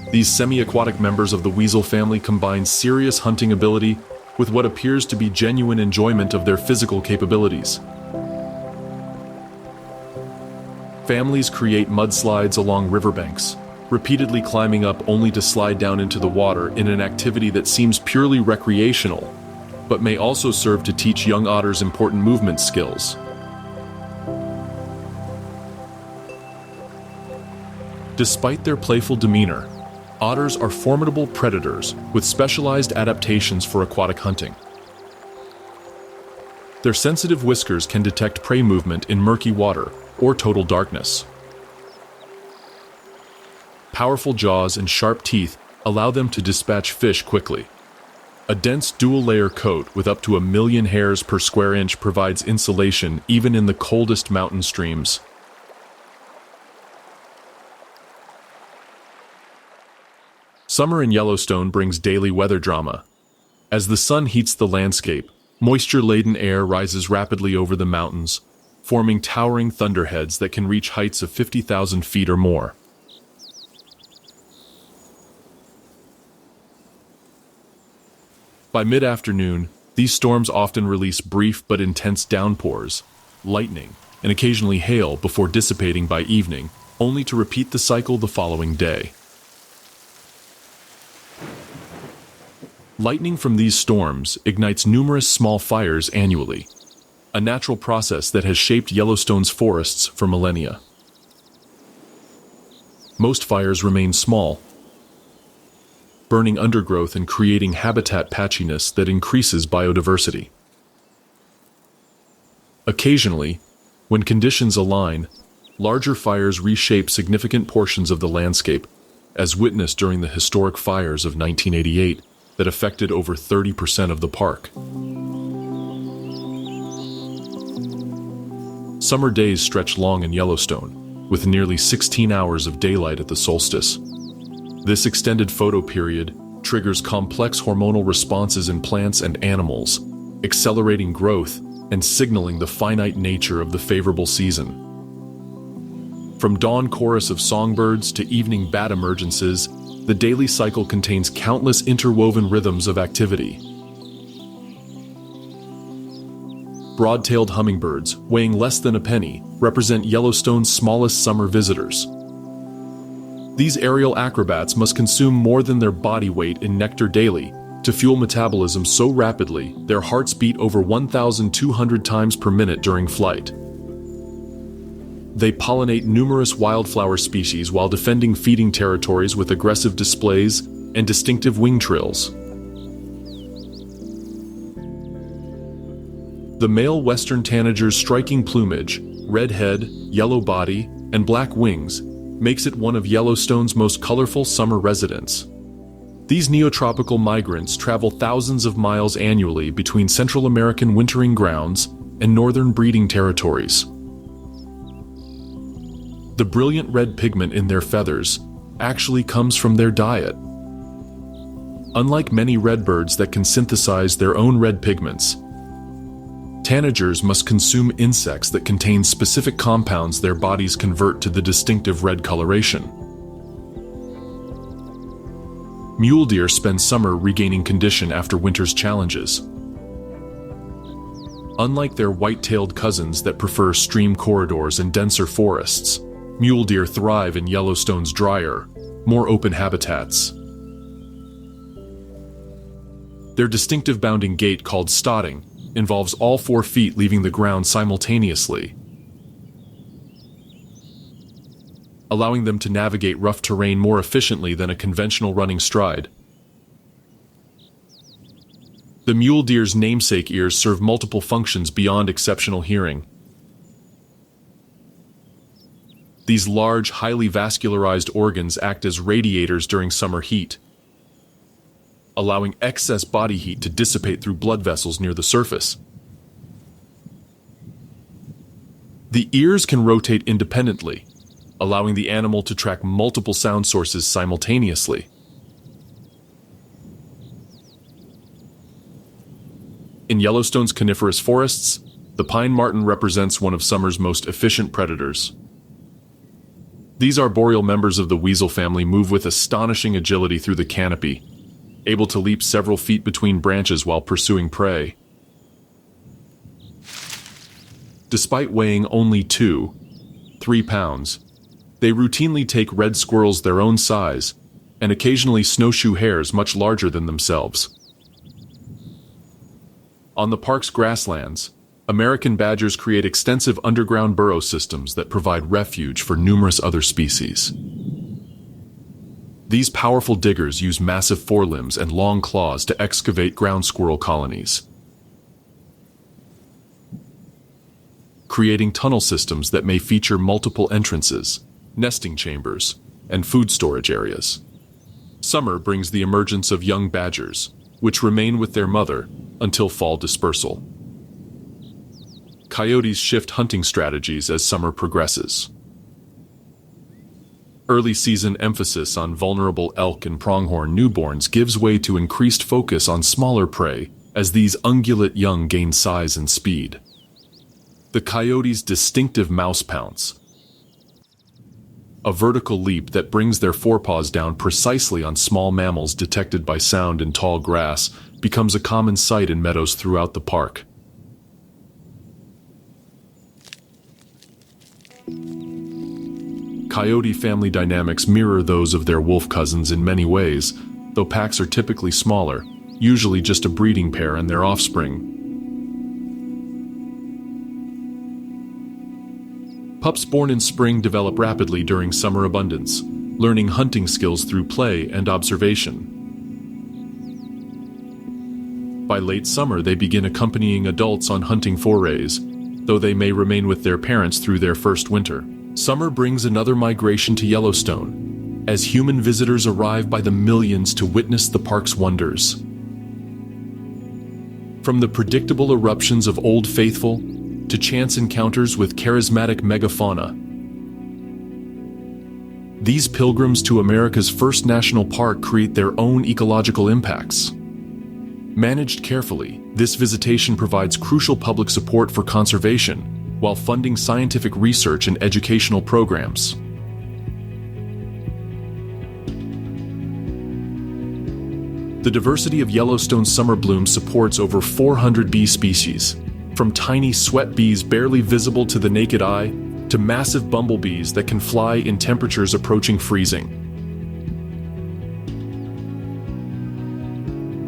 These semi-aquatic members of the weasel family combine serious hunting ability with what appears to be genuine enjoyment of their physical capabilities. Families create mudslides along riverbanks, repeatedly climbing up only to slide down into the water in an activity that seems purely recreational, but may also serve to teach young otters important movement skills. Despite their playful demeanor, otters are formidable predators with specialized adaptations for aquatic hunting. Their sensitive whiskers can detect prey movement in murky water or total darkness. Powerful jaws and sharp teeth allow them to dispatch fish quickly. A dense dual-layer coat with up to 1 million hairs per square inch provides insulation even in the coldest mountain streams. Summer in Yellowstone brings daily weather drama. As the sun heats the landscape, moisture-laden air rises rapidly over the mountains, forming towering thunderheads that can reach heights of 50,000 feet or more. By mid-afternoon, these storms often release brief but intense downpours, lightning, and occasionally hail before dissipating by evening, only to repeat the cycle the following day. Lightning from these storms ignites numerous small fires annually, a natural process that has shaped Yellowstone's forests for millennia. Most fires remain small, burning undergrowth and creating habitat patchiness that increases biodiversity. Occasionally, when conditions align, larger fires reshape significant portions of the landscape, as witnessed during the historic fires of 1988 that affected over 30% of the park. Summer days stretch long in Yellowstone, with nearly 16 hours of daylight at the solstice. This extended photo period triggers complex hormonal responses in plants and animals, accelerating growth and signaling the finite nature of the favorable season. From dawn chorus of songbirds to evening bat emergences, the daily cycle contains countless interwoven rhythms of activity. Broad-tailed hummingbirds, weighing less than a penny, represent Yellowstone's smallest summer visitors. These aerial acrobats must consume more than their body weight in nectar daily to fuel metabolism so rapidly their hearts beat over 1,200 times per minute during flight. They pollinate numerous wildflower species while defending feeding territories with aggressive displays and distinctive wing trills. The male western tanager's striking plumage, red head, yellow body, and black wings makes it one of Yellowstone's most colorful summer residents. These neotropical migrants travel thousands of miles annually between Central American wintering grounds and northern breeding territories. The brilliant red pigment in their feathers actually comes from their diet. Unlike many redbirds that can synthesize their own red pigments, tanagers must consume insects that contain specific compounds their bodies convert to the distinctive red coloration. Mule deer spend summer regaining condition after winter's challenges. Unlike their white-tailed cousins that prefer stream corridors and denser forests, mule deer thrive in Yellowstone's drier, more open habitats. Their distinctive bounding gait, called stotting, involves all 4 feet leaving the ground simultaneously, allowing them to navigate rough terrain more efficiently than a conventional running stride. The mule deer's namesake ears serve multiple functions beyond exceptional hearing. These large, highly vascularized organs act as radiators during summer heat, allowing excess body heat to dissipate through blood vessels near the surface. The ears can rotate independently, allowing the animal to track multiple sound sources simultaneously. In Yellowstone's coniferous forests, the pine marten represents one of summer's most efficient predators. These arboreal members of the weasel family move with astonishing agility through the canopy, able to leap several feet between branches while pursuing prey. Despite weighing only 2-3 pounds, they routinely take red squirrels their own size and occasionally snowshoe hares much larger than themselves. On the park's grasslands, American badgers create extensive underground burrow systems that provide refuge for numerous other species. These powerful diggers use massive forelimbs and long claws to excavate ground squirrel colonies, creating tunnel systems that may feature multiple entrances, nesting chambers, and food storage areas. Summer brings the emergence of young badgers, which remain with their mother until fall dispersal. Coyotes shift hunting strategies as summer progresses. Early season emphasis on vulnerable elk and pronghorn newborns gives way to increased focus on smaller prey as these ungulate young gain size and speed. The coyote's distinctive mouse pounce, a vertical leap that brings their forepaws down precisely on small mammals detected by sound in tall grass, becomes a common sight in meadows throughout the park. Coyote family dynamics mirror those of their wolf cousins in many ways, though packs are typically smaller, usually just a breeding pair and their offspring. Pups born in spring develop rapidly during summer abundance, learning hunting skills through play and observation. By late summer, they begin accompanying adults on hunting forays, though they may remain with their parents through their first winter. Summer brings another migration to Yellowstone, as human visitors arrive by the millions to witness the park's wonders. From the predictable eruptions of Old Faithful to chance encounters with charismatic megafauna, these pilgrims to America's first national park create their own ecological impacts. Managed carefully, this visitation provides crucial public support for conservation while funding scientific research and educational programs. The diversity of Yellowstone summer bloom supports over 400 bee species, from tiny sweat bees barely visible to the naked eye, to massive bumblebees that can fly in temperatures approaching freezing.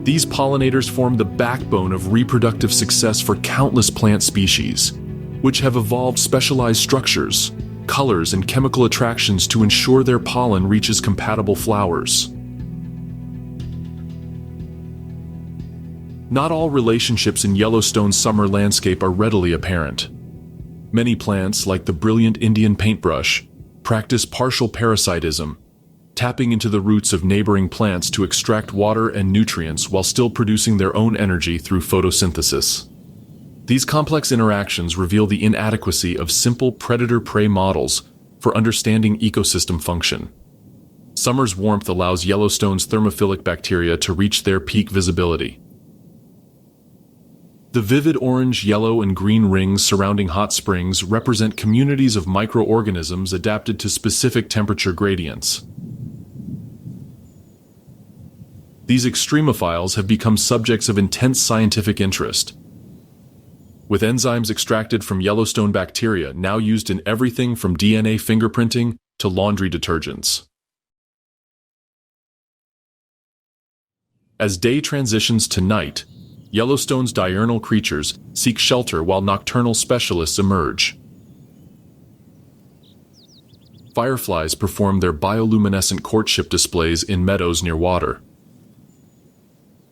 These pollinators form the backbone of reproductive success for countless plant species, which have evolved specialized structures, colors, and chemical attractions to ensure their pollen reaches compatible flowers. Not all relationships in Yellowstone's summer landscape are readily apparent. Many plants, like the brilliant Indian paintbrush, practice partial parasitism, tapping into the roots of neighboring plants to extract water and nutrients while still producing their own energy through photosynthesis. These complex interactions reveal the inadequacy of simple predator-prey models for understanding ecosystem function. Summer's warmth allows Yellowstone's thermophilic bacteria to reach their peak visibility. The vivid orange, yellow, and green rings surrounding hot springs represent communities of microorganisms adapted to specific temperature gradients. These extremophiles have become subjects of intense scientific interest, with enzymes extracted from Yellowstone bacteria now used in everything from DNA fingerprinting to laundry detergents. As day transitions to night, Yellowstone's diurnal creatures seek shelter while nocturnal specialists emerge. Fireflies perform their bioluminescent courtship displays in meadows near water.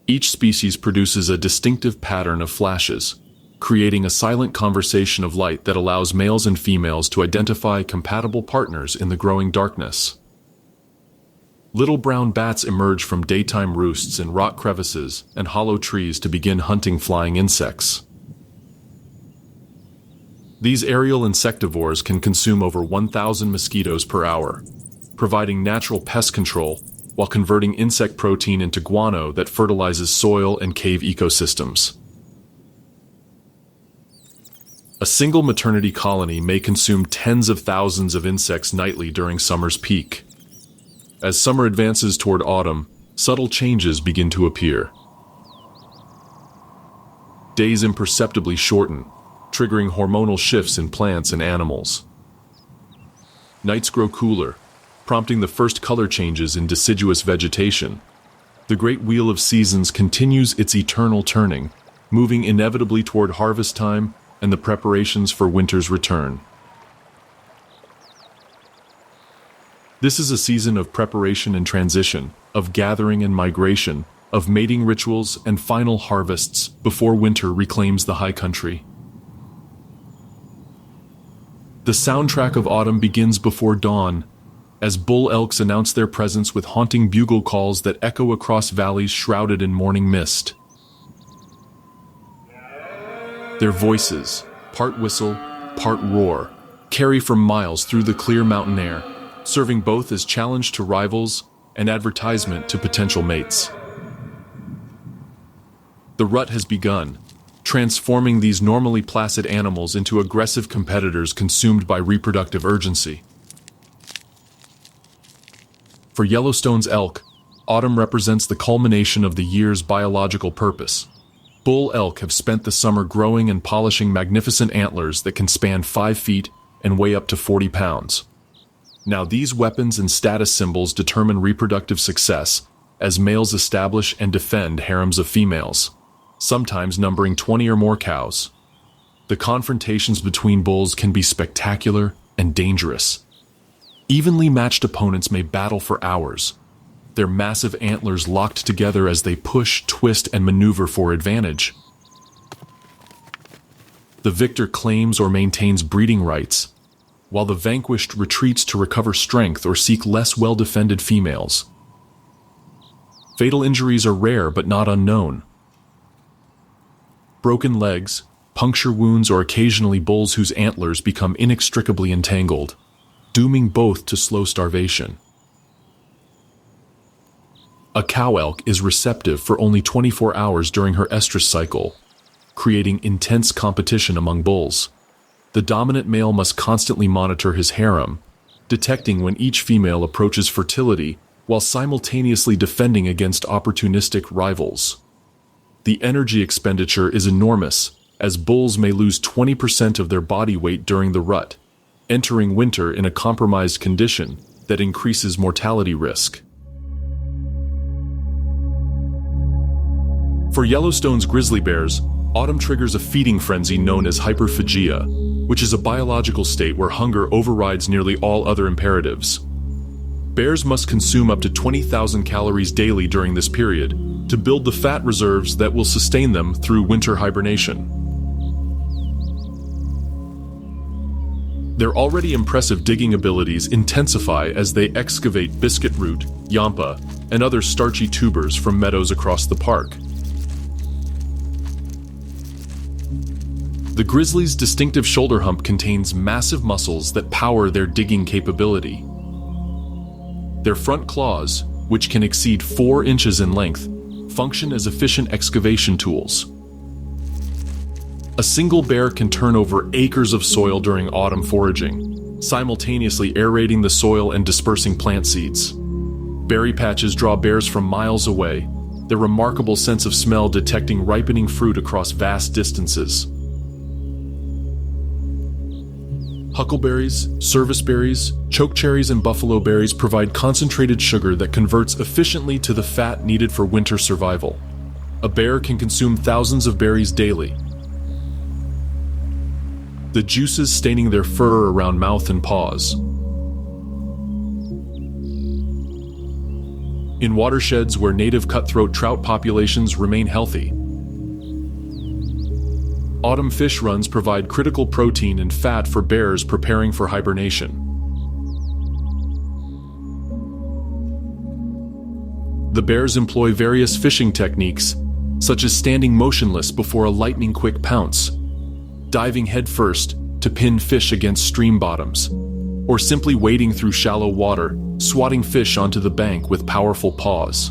Each species produces a distinctive pattern of flashes, creating a silent conversation of light that allows males and females to identify compatible partners in the growing darkness. Little brown bats emerge from daytime roosts in rock crevices and hollow trees to begin hunting flying insects. These aerial insectivores can consume over 1,000 mosquitoes per hour, providing natural pest control while converting insect protein into guano that fertilizes soil and cave ecosystems. A single maternity colony may consume tens of thousands of insects nightly during summer's peak. As summer advances toward autumn, subtle changes begin to appear. Days imperceptibly shorten, triggering hormonal shifts in plants and animals. Nights grow cooler, prompting the first color changes in deciduous vegetation. The great wheel of seasons continues its eternal turning, moving inevitably toward harvest time and the preparations for winter's return. This is a season of preparation and transition, of gathering and migration, of mating rituals and final harvests before winter reclaims the high country. The soundtrack of autumn begins before dawn, as bull elks announce their presence with haunting bugle calls that echo across valleys shrouded in morning mist. Their voices, part whistle, part roar, carry for miles through the clear mountain air, serving both as challenge to rivals and advertisement to potential mates. The rut has begun, transforming these normally placid animals into aggressive competitors consumed by reproductive urgency. For Yellowstone's elk, autumn represents the culmination of the year's biological purpose. Bull elk have spent the summer growing and polishing magnificent antlers that can span 5 feet and weigh up to 40 pounds. Now, these weapons and status symbols determine reproductive success as males establish and defend harems of females, sometimes numbering 20 or more cows. The confrontations between bulls can be spectacular and dangerous. Evenly matched opponents may battle for hours, their massive antlers locked together as they push, twist, and maneuver for advantage. The victor claims or maintains breeding rights, while the vanquished retreats to recover strength or seek less well-defended females. Fatal injuries are rare but not unknown. Broken legs, puncture wounds, or occasionally bulls whose antlers become inextricably entangled, dooming both to slow starvation. A cow elk is receptive for only 24 hours during her estrus cycle, creating intense competition among bulls. The dominant male must constantly monitor his harem, detecting when each female approaches fertility while simultaneously defending against opportunistic rivals. The energy expenditure is enormous, as bulls may lose 20% of their body weight during the rut, entering winter in a compromised condition that increases mortality risk. For Yellowstone's grizzly bears, autumn triggers a feeding frenzy known as hyperphagia, which is a biological state where hunger overrides nearly all other imperatives. Bears must consume up to 20,000 calories daily during this period to build the fat reserves that will sustain them through winter hibernation. Their already impressive digging abilities intensify as they excavate biscuit root, yampa, and other starchy tubers from meadows across the park. The grizzly's distinctive shoulder hump contains massive muscles that power their digging capability. Their front claws, which can exceed 4 inches in length, function as efficient excavation tools. A single bear can turn over acres of soil during autumn foraging, simultaneously aerating the soil and dispersing plant seeds. Berry patches draw bears from miles away, their remarkable sense of smell detecting ripening fruit across vast distances. Huckleberries, serviceberries, chokecherries, and buffalo berries provide concentrated sugar that converts efficiently to the fat needed for winter survival. A bear can consume thousands of berries daily, the juices staining their fur around mouth and paws. In watersheds where native cutthroat trout populations remain healthy, autumn fish runs provide critical protein and fat for bears preparing for hibernation. The bears employ various fishing techniques, such as standing motionless before a lightning-quick pounce, diving headfirst to pin fish against stream bottoms, or simply wading through shallow water, swatting fish onto the bank with powerful paws.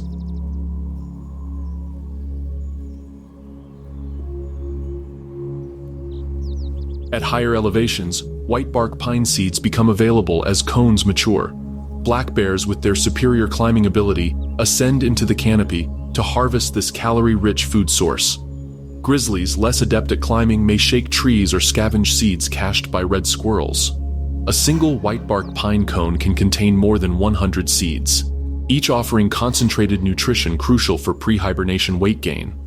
At higher elevations, white bark pine seeds become available as cones mature. Black bears, with their superior climbing ability, ascend into the canopy to harvest this calorie-rich food source. Grizzlies, less adept at climbing, may shake trees or scavenge seeds cached by red squirrels. A single white bark pine cone can contain more than 100 seeds, each offering concentrated nutrition crucial for pre-hibernation weight gain.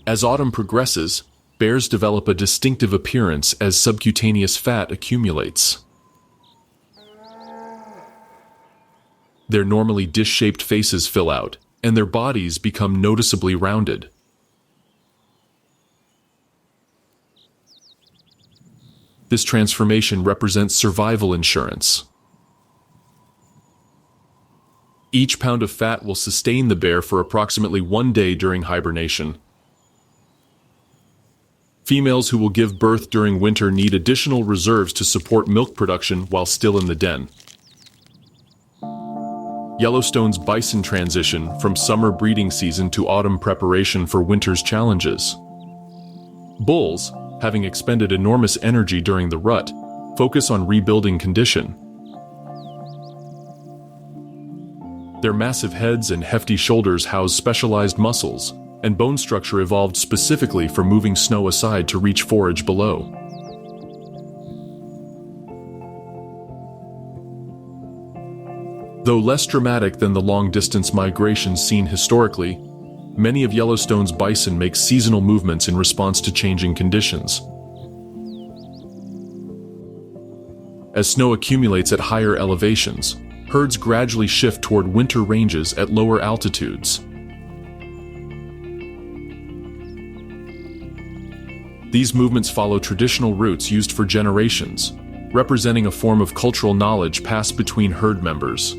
As autumn progresses, bears develop a distinctive appearance as subcutaneous fat accumulates. Their normally dish-shaped faces fill out, and their bodies become noticeably rounded. This transformation represents survival insurance. Each pound of fat will sustain the bear for approximately 1 day during hibernation. Females who will give birth during winter need additional reserves to support milk production while still in the den. Yellowstone's bison transition from summer breeding season to autumn preparation for winter's challenges. Bulls, having expended enormous energy during the rut, focus on rebuilding condition. Their massive heads and hefty shoulders house specialized muscles, and bone structure evolved specifically for moving snow aside to reach forage below. Though less dramatic than the long-distance migrations seen historically, many of Yellowstone's bison make seasonal movements in response to changing conditions. As snow accumulates at higher elevations, herds gradually shift toward winter ranges at lower altitudes. These movements follow traditional routes used for generations, representing a form of cultural knowledge passed between herd members.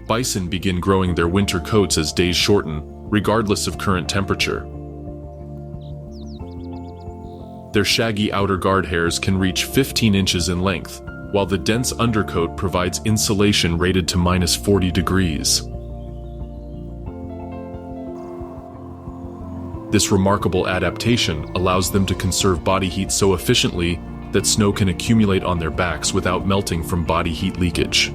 Bison begin growing their winter coats as days shorten, regardless of current temperature. Their shaggy outer guard hairs can reach 15 inches in length, while the dense undercoat provides insulation rated to -40 degrees. This remarkable adaptation allows them to conserve body heat so efficiently that snow can accumulate on their backs without melting from body heat leakage.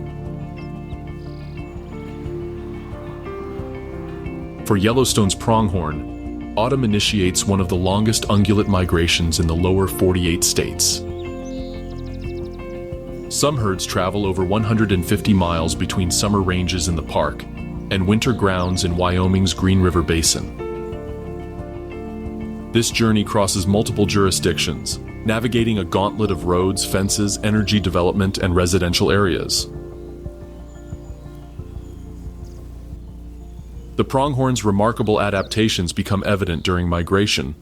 For Yellowstone's pronghorn, autumn initiates one of the longest ungulate migrations in the lower 48 states. Some herds travel over 150 miles between summer ranges in the park and winter grounds in Wyoming's Green River Basin. This journey crosses multiple jurisdictions, navigating a gauntlet of roads, fences, energy development, and residential areas. The pronghorn's remarkable adaptations become evident during migration.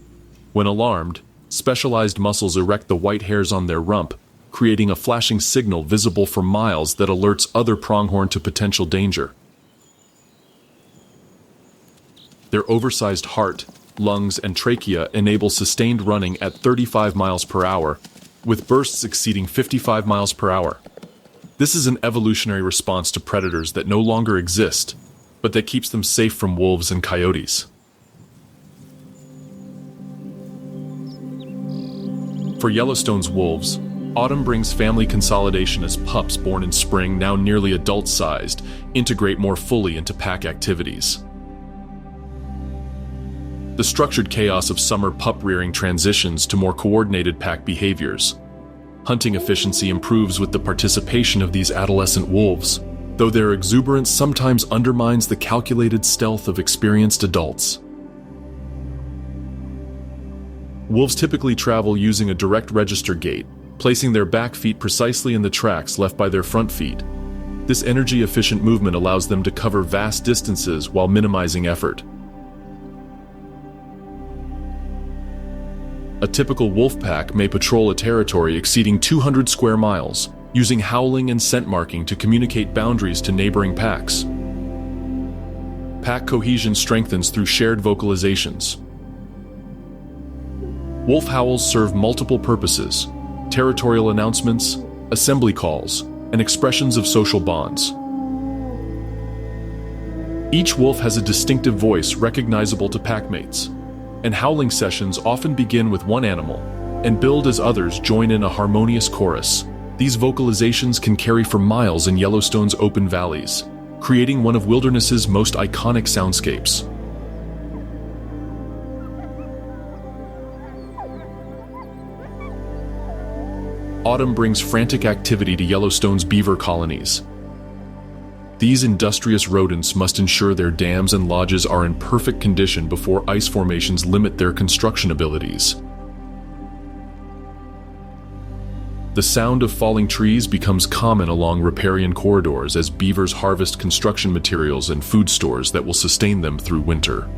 When alarmed, specialized muscles erect the white hairs on their rump, creating a flashing signal visible for miles that alerts other pronghorn to potential danger. Their oversized heart, lungs, and trachea enable sustained running at 35 miles per hour, with bursts exceeding 55 miles per hour. This is an evolutionary response to predators that no longer exist, but that keeps them safe from wolves and coyotes. For Yellowstone's wolves, autumn brings family consolidation as pups born in spring, now nearly adult-sized, integrate more fully into pack activities. The structured chaos of summer pup rearing transitions to more coordinated pack behaviors. Hunting efficiency improves with the participation of these adolescent wolves, though their exuberance sometimes undermines the calculated stealth of experienced adults. Wolves typically travel using a direct register gait, placing their back feet precisely in the tracks left by their front feet. This energy-efficient movement allows them to cover vast distances while minimizing effort. A typical wolf pack may patrol a territory exceeding 200 square miles, using howling and scent marking to communicate boundaries to neighboring packs. Pack cohesion strengthens through shared vocalizations. Wolf howls serve multiple purposes: territorial announcements, assembly calls, and expressions of social bonds. Each wolf has a distinctive voice recognizable to packmates, and howling sessions often begin with one animal and build as others join in a harmonious chorus. These vocalizations can carry for miles in Yellowstone's open valleys, creating one of wilderness's most iconic soundscapes. Autumn brings frantic activity to Yellowstone's beaver colonies. These industrious rodents must ensure their dams and lodges are in perfect condition before ice formations limit their construction abilities. The sound of falling trees becomes common along riparian corridors as beavers harvest construction materials and food stores that will sustain them through winter.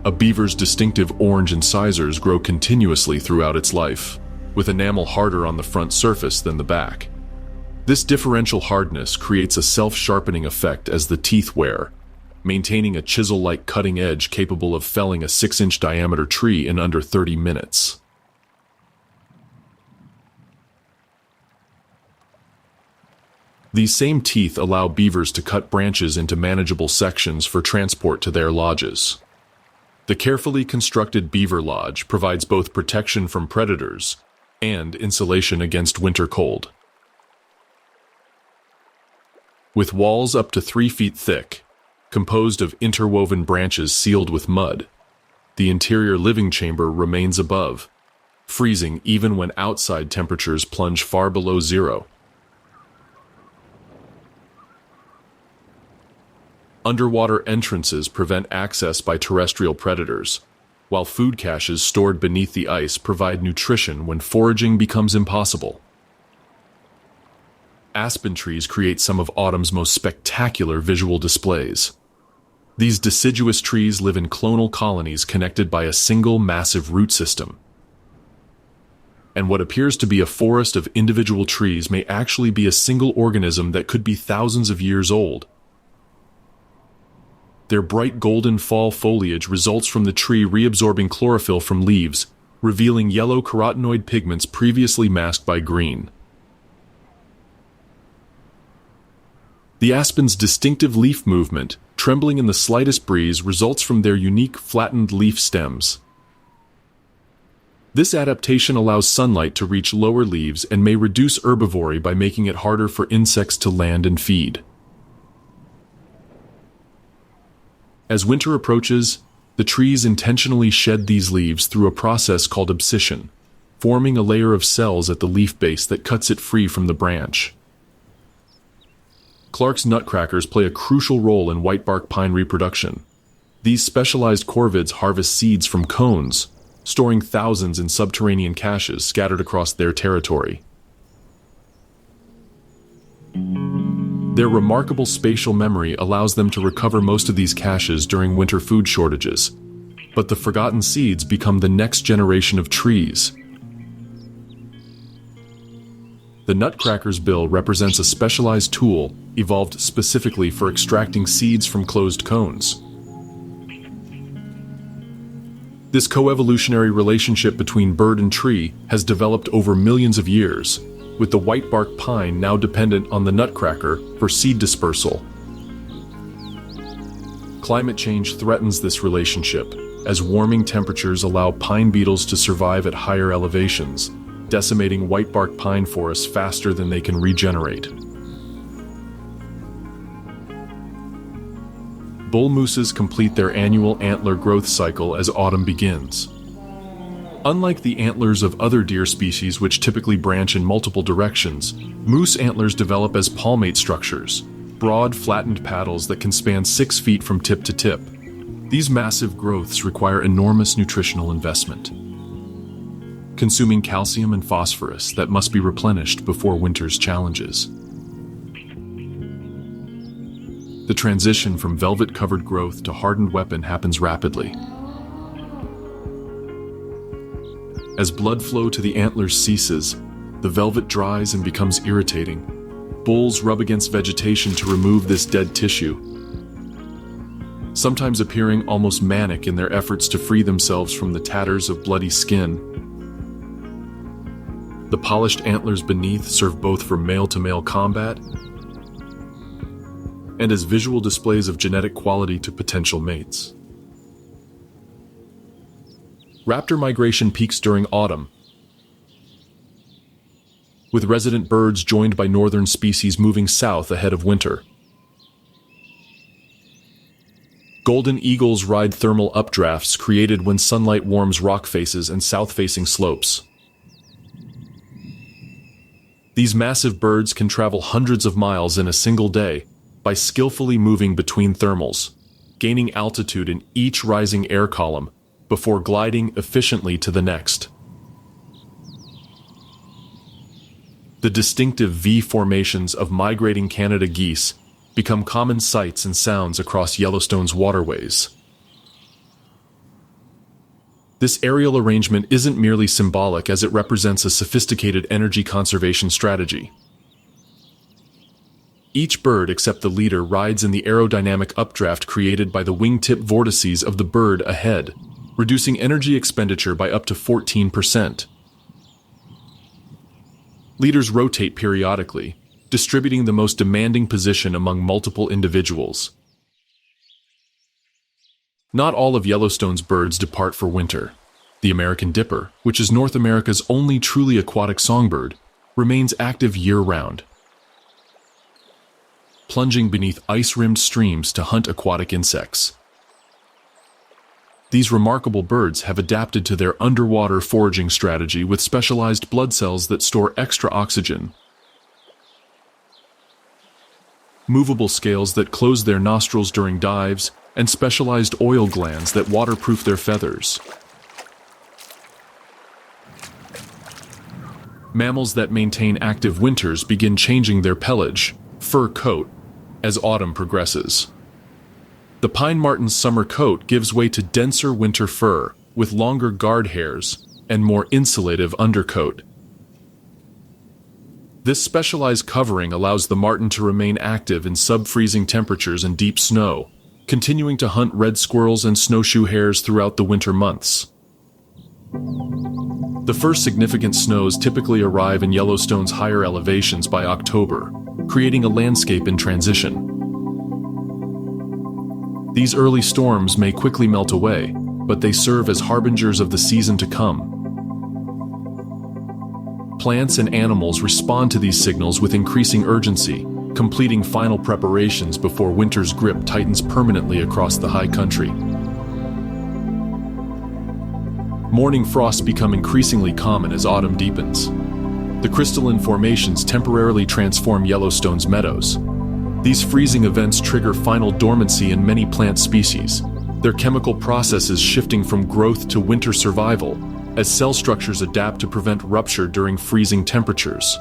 A beaver's distinctive orange incisors grow continuously throughout its life, with enamel harder on the front surface than the back. This differential hardness creates a self-sharpening effect as the teeth wear, maintaining a chisel-like cutting edge capable of felling a 6-inch diameter tree in under 30 minutes. These same teeth allow beavers to cut branches into manageable sections for transport to their lodges. The carefully constructed beaver lodge provides both protection from predators and insulation against winter cold. With walls up to 3 feet thick, composed of interwoven branches sealed with mud, the interior living chamber remains above, freezing even when outside temperatures plunge far below zero. Underwater entrances prevent access by terrestrial predators, while food caches stored beneath the ice provide nutrition when foraging becomes impossible. Aspen trees create some of autumn's most spectacular visual displays. These deciduous trees live in clonal colonies connected by a single massive root system. And what appears to be a forest of individual trees may actually be a single organism that could be thousands of years old. Their bright golden fall foliage results from the tree reabsorbing chlorophyll from leaves, revealing yellow carotenoid pigments previously masked by green. The aspen's distinctive leaf movement, trembling in the slightest breeze, results from their unique flattened leaf stems. This adaptation allows sunlight to reach lower leaves and may reduce herbivory by making it harder for insects to land and feed. As winter approaches, the trees intentionally shed these leaves through a process called abscission, forming a layer of cells at the leaf base that cuts it free from the branch. Clark's nutcrackers play a crucial role in whitebark pine reproduction. These specialized corvids harvest seeds from cones, storing thousands in subterranean caches scattered across their territory. Their remarkable spatial memory allows them to recover most of these caches during winter food shortages, but the forgotten seeds become the next generation of trees. The nutcracker's bill represents a specialized tool evolved specifically for extracting seeds from closed cones. This coevolutionary relationship between bird and tree has developed over millions of years, with the whitebark pine now dependent on the nutcracker for seed dispersal. Climate change threatens this relationship, as warming temperatures allow pine beetles to survive at higher elevations, decimating whitebark pine forests faster than they can regenerate. Bull mooses complete their annual antler growth cycle as autumn begins. Unlike the antlers of other deer species which typically branch in multiple directions, moose antlers develop as palmate structures, broad, flattened paddles that can span 6 feet from tip to tip. These massive growths require enormous nutritional investment, consuming calcium and phosphorus that must be replenished before winter's challenges. The transition from velvet-covered growth to hardened weapon happens rapidly. As blood flow to the antlers ceases, the velvet dries and becomes irritating. Bulls rub against vegetation to remove this dead tissue, sometimes appearing almost manic in their efforts to free themselves from the tatters of bloody skin. The polished antlers beneath serve both for male-to-male combat and as visual displays of genetic quality to potential mates. Raptor migration peaks during autumn, with resident birds joined by northern species moving south ahead of winter. Golden eagles ride thermal updrafts created when sunlight warms rock faces and south-facing slopes. These massive birds can travel hundreds of miles in a single day by skillfully moving between thermals, gaining altitude in each rising air column before gliding efficiently to the next. The distinctive V formations of migrating Canada geese become common sights and sounds across Yellowstone's waterways. This aerial arrangement isn't merely symbolic, as it represents a sophisticated energy conservation strategy. Each bird except the leader rides in the aerodynamic updraft created by the wingtip vortices of the bird ahead, reducing energy expenditure by up to 14%. Leaders rotate periodically, distributing the most demanding position among multiple individuals. Not all of Yellowstone's birds depart for winter. The American dipper, which is North America's only truly aquatic songbird, remains active year-round, plunging beneath ice-rimmed streams to hunt aquatic insects. These remarkable birds have adapted to their underwater foraging strategy with specialized blood cells that store extra oxygen, movable scales that close their nostrils during dives, and specialized oil glands that waterproof their feathers. Mammals that maintain active winters begin changing their pelage, fur coat, as autumn progresses. The pine marten's summer coat gives way to denser winter fur, with longer guard hairs and more insulative undercoat. This specialized covering allows the marten to remain active in sub-freezing temperatures and deep snow, continuing to hunt red squirrels and snowshoe hares throughout the winter months. The first significant snows typically arrive in Yellowstone's higher elevations by October, creating a landscape in transition. These early storms may quickly melt away, but they serve as harbingers of the season to come. Plants and animals respond to these signals with increasing urgency, completing final preparations before winter's grip tightens permanently across the high country. Morning frosts become increasingly common as autumn deepens. The crystalline formations temporarily transform Yellowstone's meadows. These freezing events trigger final dormancy in many plant species, their chemical processes shifting from growth to winter survival as cell structures adapt to prevent rupture during freezing temperatures.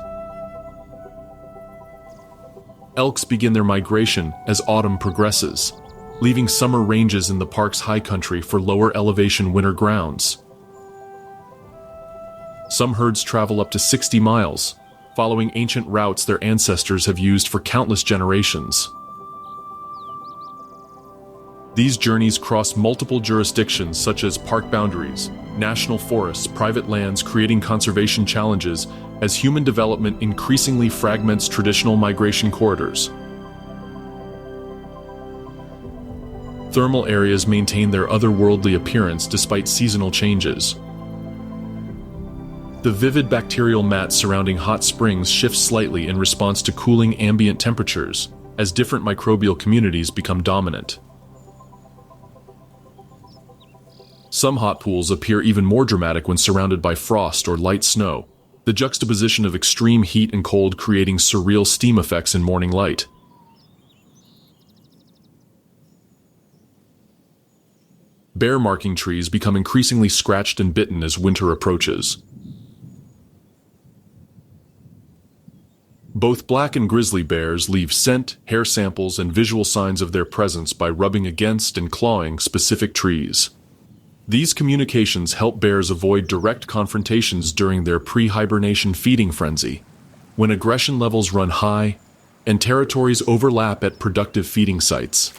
Elks begin their migration as autumn progresses, leaving summer ranges in the park's high country for lower elevation winter grounds. Some herds travel up to 60 miles, following ancient routes their ancestors have used for countless generations. These journeys cross multiple jurisdictions such as park boundaries, national forests, private lands, creating conservation challenges as human development increasingly fragments traditional migration corridors. Thermal areas maintain their otherworldly appearance despite seasonal changes. The vivid bacterial mat surrounding hot springs shifts slightly in response to cooling ambient temperatures as different microbial communities become dominant. Some hot pools appear even more dramatic when surrounded by frost or light snow, the juxtaposition of extreme heat and cold creating surreal steam effects in morning light. Bear marking trees become increasingly scratched and bitten as winter approaches. Both black and grizzly bears leave scent, hair samples, and visual signs of their presence by rubbing against and clawing specific trees. These communications help bears avoid direct confrontations during their pre-hibernation feeding frenzy, when aggression levels run high and territories overlap at productive feeding sites.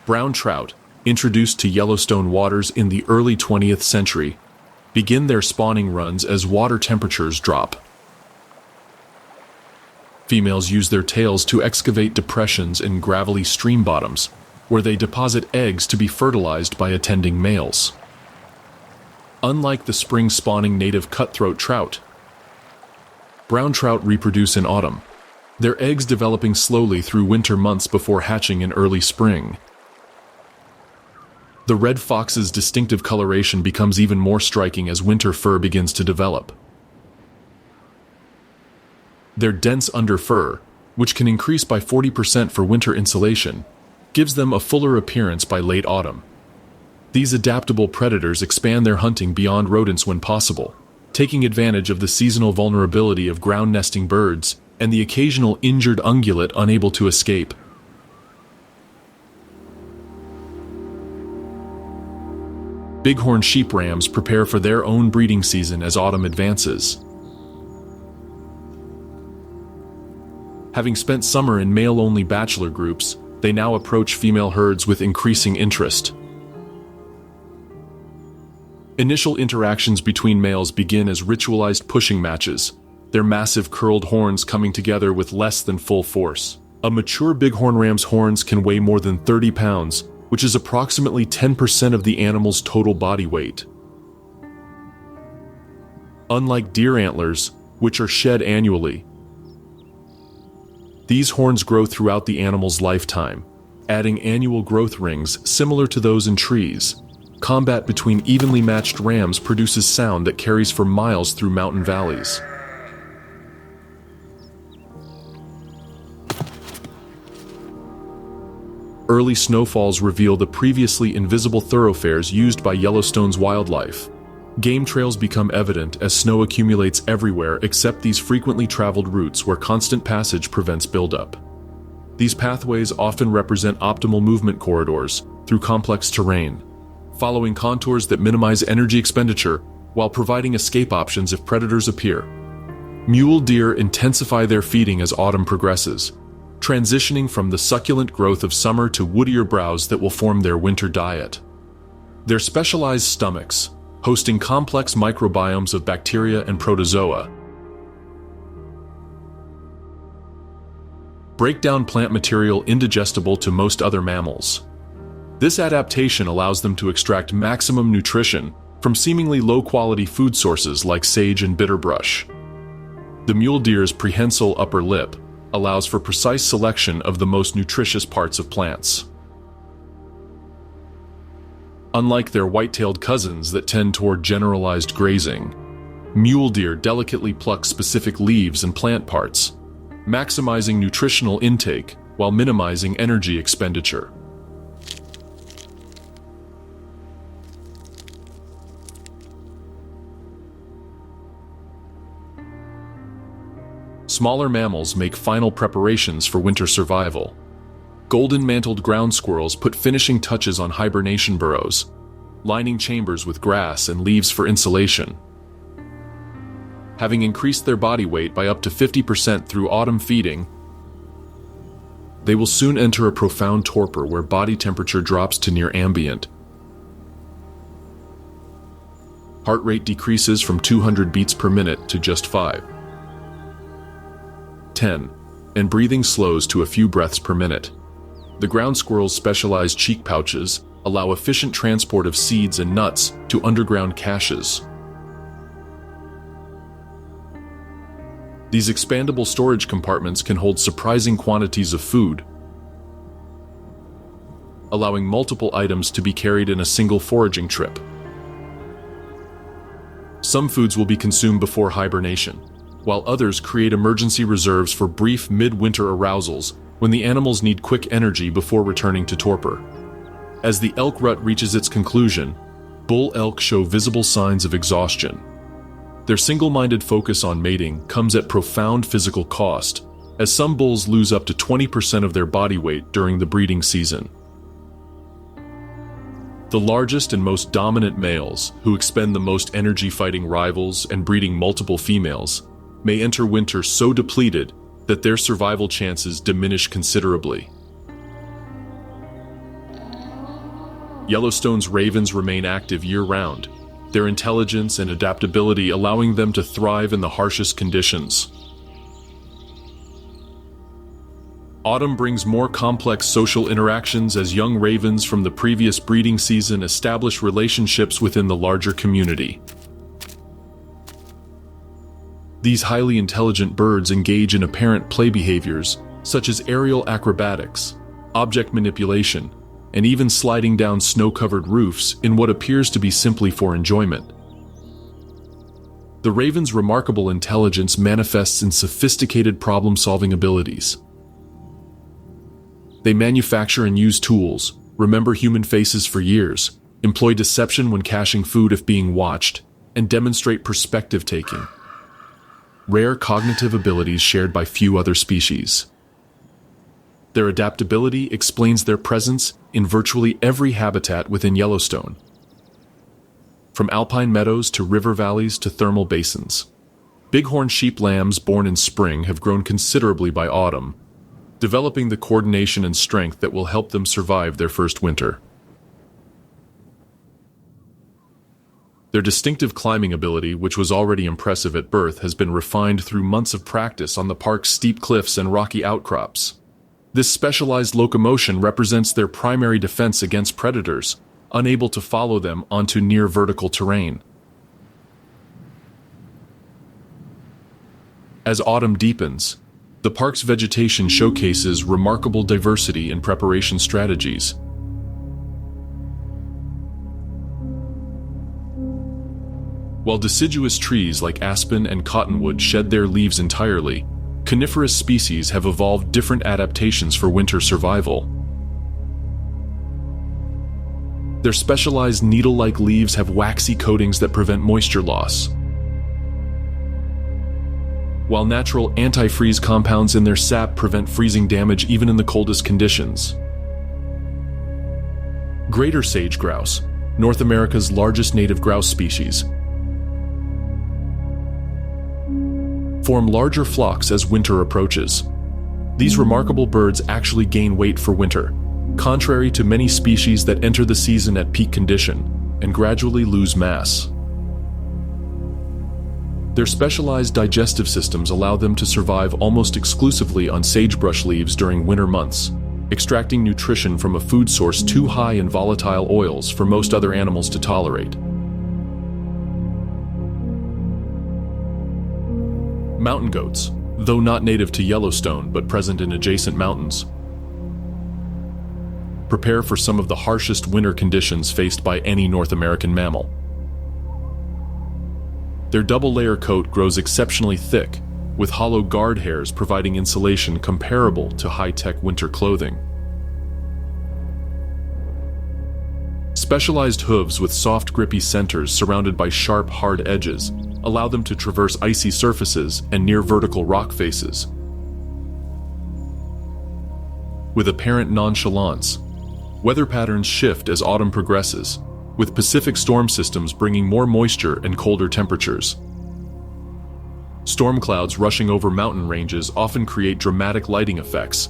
Brown trout, introduced to Yellowstone waters in the early 20th century, begin their spawning runs as water temperatures drop. Females use their tails to excavate depressions in gravelly stream bottoms, where they deposit eggs to be fertilized by attending males. Unlike the spring-spawning native cutthroat trout, brown trout reproduce in autumn, their eggs developing slowly through winter months before hatching in early spring. The red fox's distinctive coloration becomes even more striking as winter fur begins to develop. Their dense underfur, which can increase by 40% for winter insulation, gives them a fuller appearance by late autumn. These adaptable predators expand their hunting beyond rodents when possible, taking advantage of the seasonal vulnerability of ground-nesting birds and the occasional injured ungulate unable to escape. Bighorn sheep rams prepare for their own breeding season as autumn advances. Having spent summer in male-only bachelor groups, they now approach female herds with increasing interest. Initial interactions between males begin as ritualized pushing matches, their massive curled horns coming together with less than full force. A mature bighorn ram's horns can weigh more than 30 pounds, which is approximately 10% of the animal's total body weight. Unlike deer antlers, which are shed annually, these horns grow throughout the animal's lifetime, adding annual growth rings similar to those in trees. Combat between evenly matched rams produces sound that carries for miles through mountain valleys. Early snowfalls reveal the previously invisible thoroughfares used by Yellowstone's wildlife. Game trails become evident as snow accumulates everywhere except these frequently traveled routes where constant passage prevents buildup. These pathways often represent optimal movement corridors through complex terrain, following contours that minimize energy expenditure while providing escape options if predators appear. Mule deer intensify their feeding as autumn progresses, transitioning from the succulent growth of summer to woodier browse that will form their winter diet. Their specialized stomachs, hosting complex microbiomes of bacteria and protozoa, break down plant material indigestible to most other mammals. This adaptation allows them to extract maximum nutrition from seemingly low-quality food sources like sage and bitterbrush. The mule deer's prehensile upper lip allows for precise selection of the most nutritious parts of plants. Unlike their white-tailed cousins that tend toward generalized grazing, mule deer delicately pluck specific leaves and plant parts, maximizing nutritional intake while minimizing energy expenditure. Smaller mammals make final preparations for winter survival. Golden-mantled ground squirrels put finishing touches on hibernation burrows, lining chambers with grass and leaves for insulation. Having increased their body weight by up to 50% through autumn feeding, they will soon enter a profound torpor where body temperature drops to near ambient. Heart rate decreases from 200 beats per minute to just 5, 10, and breathing slows to a few breaths per minute. The ground squirrel's specialized cheek pouches allow efficient transport of seeds and nuts to underground caches. These expandable storage compartments can hold surprising quantities of food, allowing multiple items to be carried in a single foraging trip. Some foods will be consumed before hibernation, while others create emergency reserves for brief mid-winter arousals when the animals need quick energy before returning to torpor. As the elk rut reaches its conclusion, bull elk show visible signs of exhaustion. Their single-minded focus on mating comes at profound physical cost, as some bulls lose up to 20% of their body weight during the breeding season. The largest and most dominant males, who expend the most energy fighting rivals and breeding multiple females, may enter winter so depleted that their survival chances diminish considerably. Yellowstone's ravens remain active year-round, their intelligence and adaptability allowing them to thrive in the harshest conditions. Autumn brings more complex social interactions as young ravens from the previous breeding season establish relationships within the larger community. These highly intelligent birds engage in apparent play behaviors, such as aerial acrobatics, object manipulation, and even sliding down snow-covered roofs in what appears to be simply for enjoyment. The raven's remarkable intelligence manifests in sophisticated problem-solving abilities. They manufacture and use tools, remember human faces for years, employ deception when caching food if being watched, and demonstrate perspective-taking, rare cognitive abilities shared by few other species. Their adaptability explains their presence in virtually every habitat within Yellowstone, from alpine meadows to river valleys to thermal basins. Bighorn sheep lambs born in spring have grown considerably by autumn, developing the coordination and strength that will help them survive their first winter. Their distinctive climbing ability, which was already impressive at birth, has been refined through months of practice on the park's steep cliffs and rocky outcrops. This specialized locomotion represents their primary defense against predators, unable to follow them onto near-vertical terrain. As autumn deepens, the park's vegetation showcases remarkable diversity in preparation strategies. While deciduous trees like aspen and cottonwood shed their leaves entirely, coniferous species have evolved different adaptations for winter survival. Their specialized needle-like leaves have waxy coatings that prevent moisture loss, while natural antifreeze compounds in their sap prevent freezing damage even in the coldest conditions. Greater sage grouse, North America's largest native grouse species, form larger flocks as winter approaches. These remarkable birds actually gain weight for winter, contrary to many species that enter the season at peak condition and gradually lose mass. Their specialized digestive systems allow them to survive almost exclusively on sagebrush leaves during winter months, extracting nutrition from a food source too high in volatile oils for most other animals to tolerate. Mountain goats, though not native to Yellowstone but present in adjacent mountains, prepare for some of the harshest winter conditions faced by any North American mammal. Their double-layer coat grows exceptionally thick, with hollow guard hairs providing insulation comparable to high-tech winter clothing. Specialized hooves with soft, grippy centers surrounded by sharp, hard edges allow them to traverse icy surfaces and near-vertical rock faces. With apparent nonchalance, weather patterns shift as autumn progresses, with Pacific storm systems bringing more moisture and colder temperatures. Storm clouds rushing over mountain ranges often create dramatic lighting effects,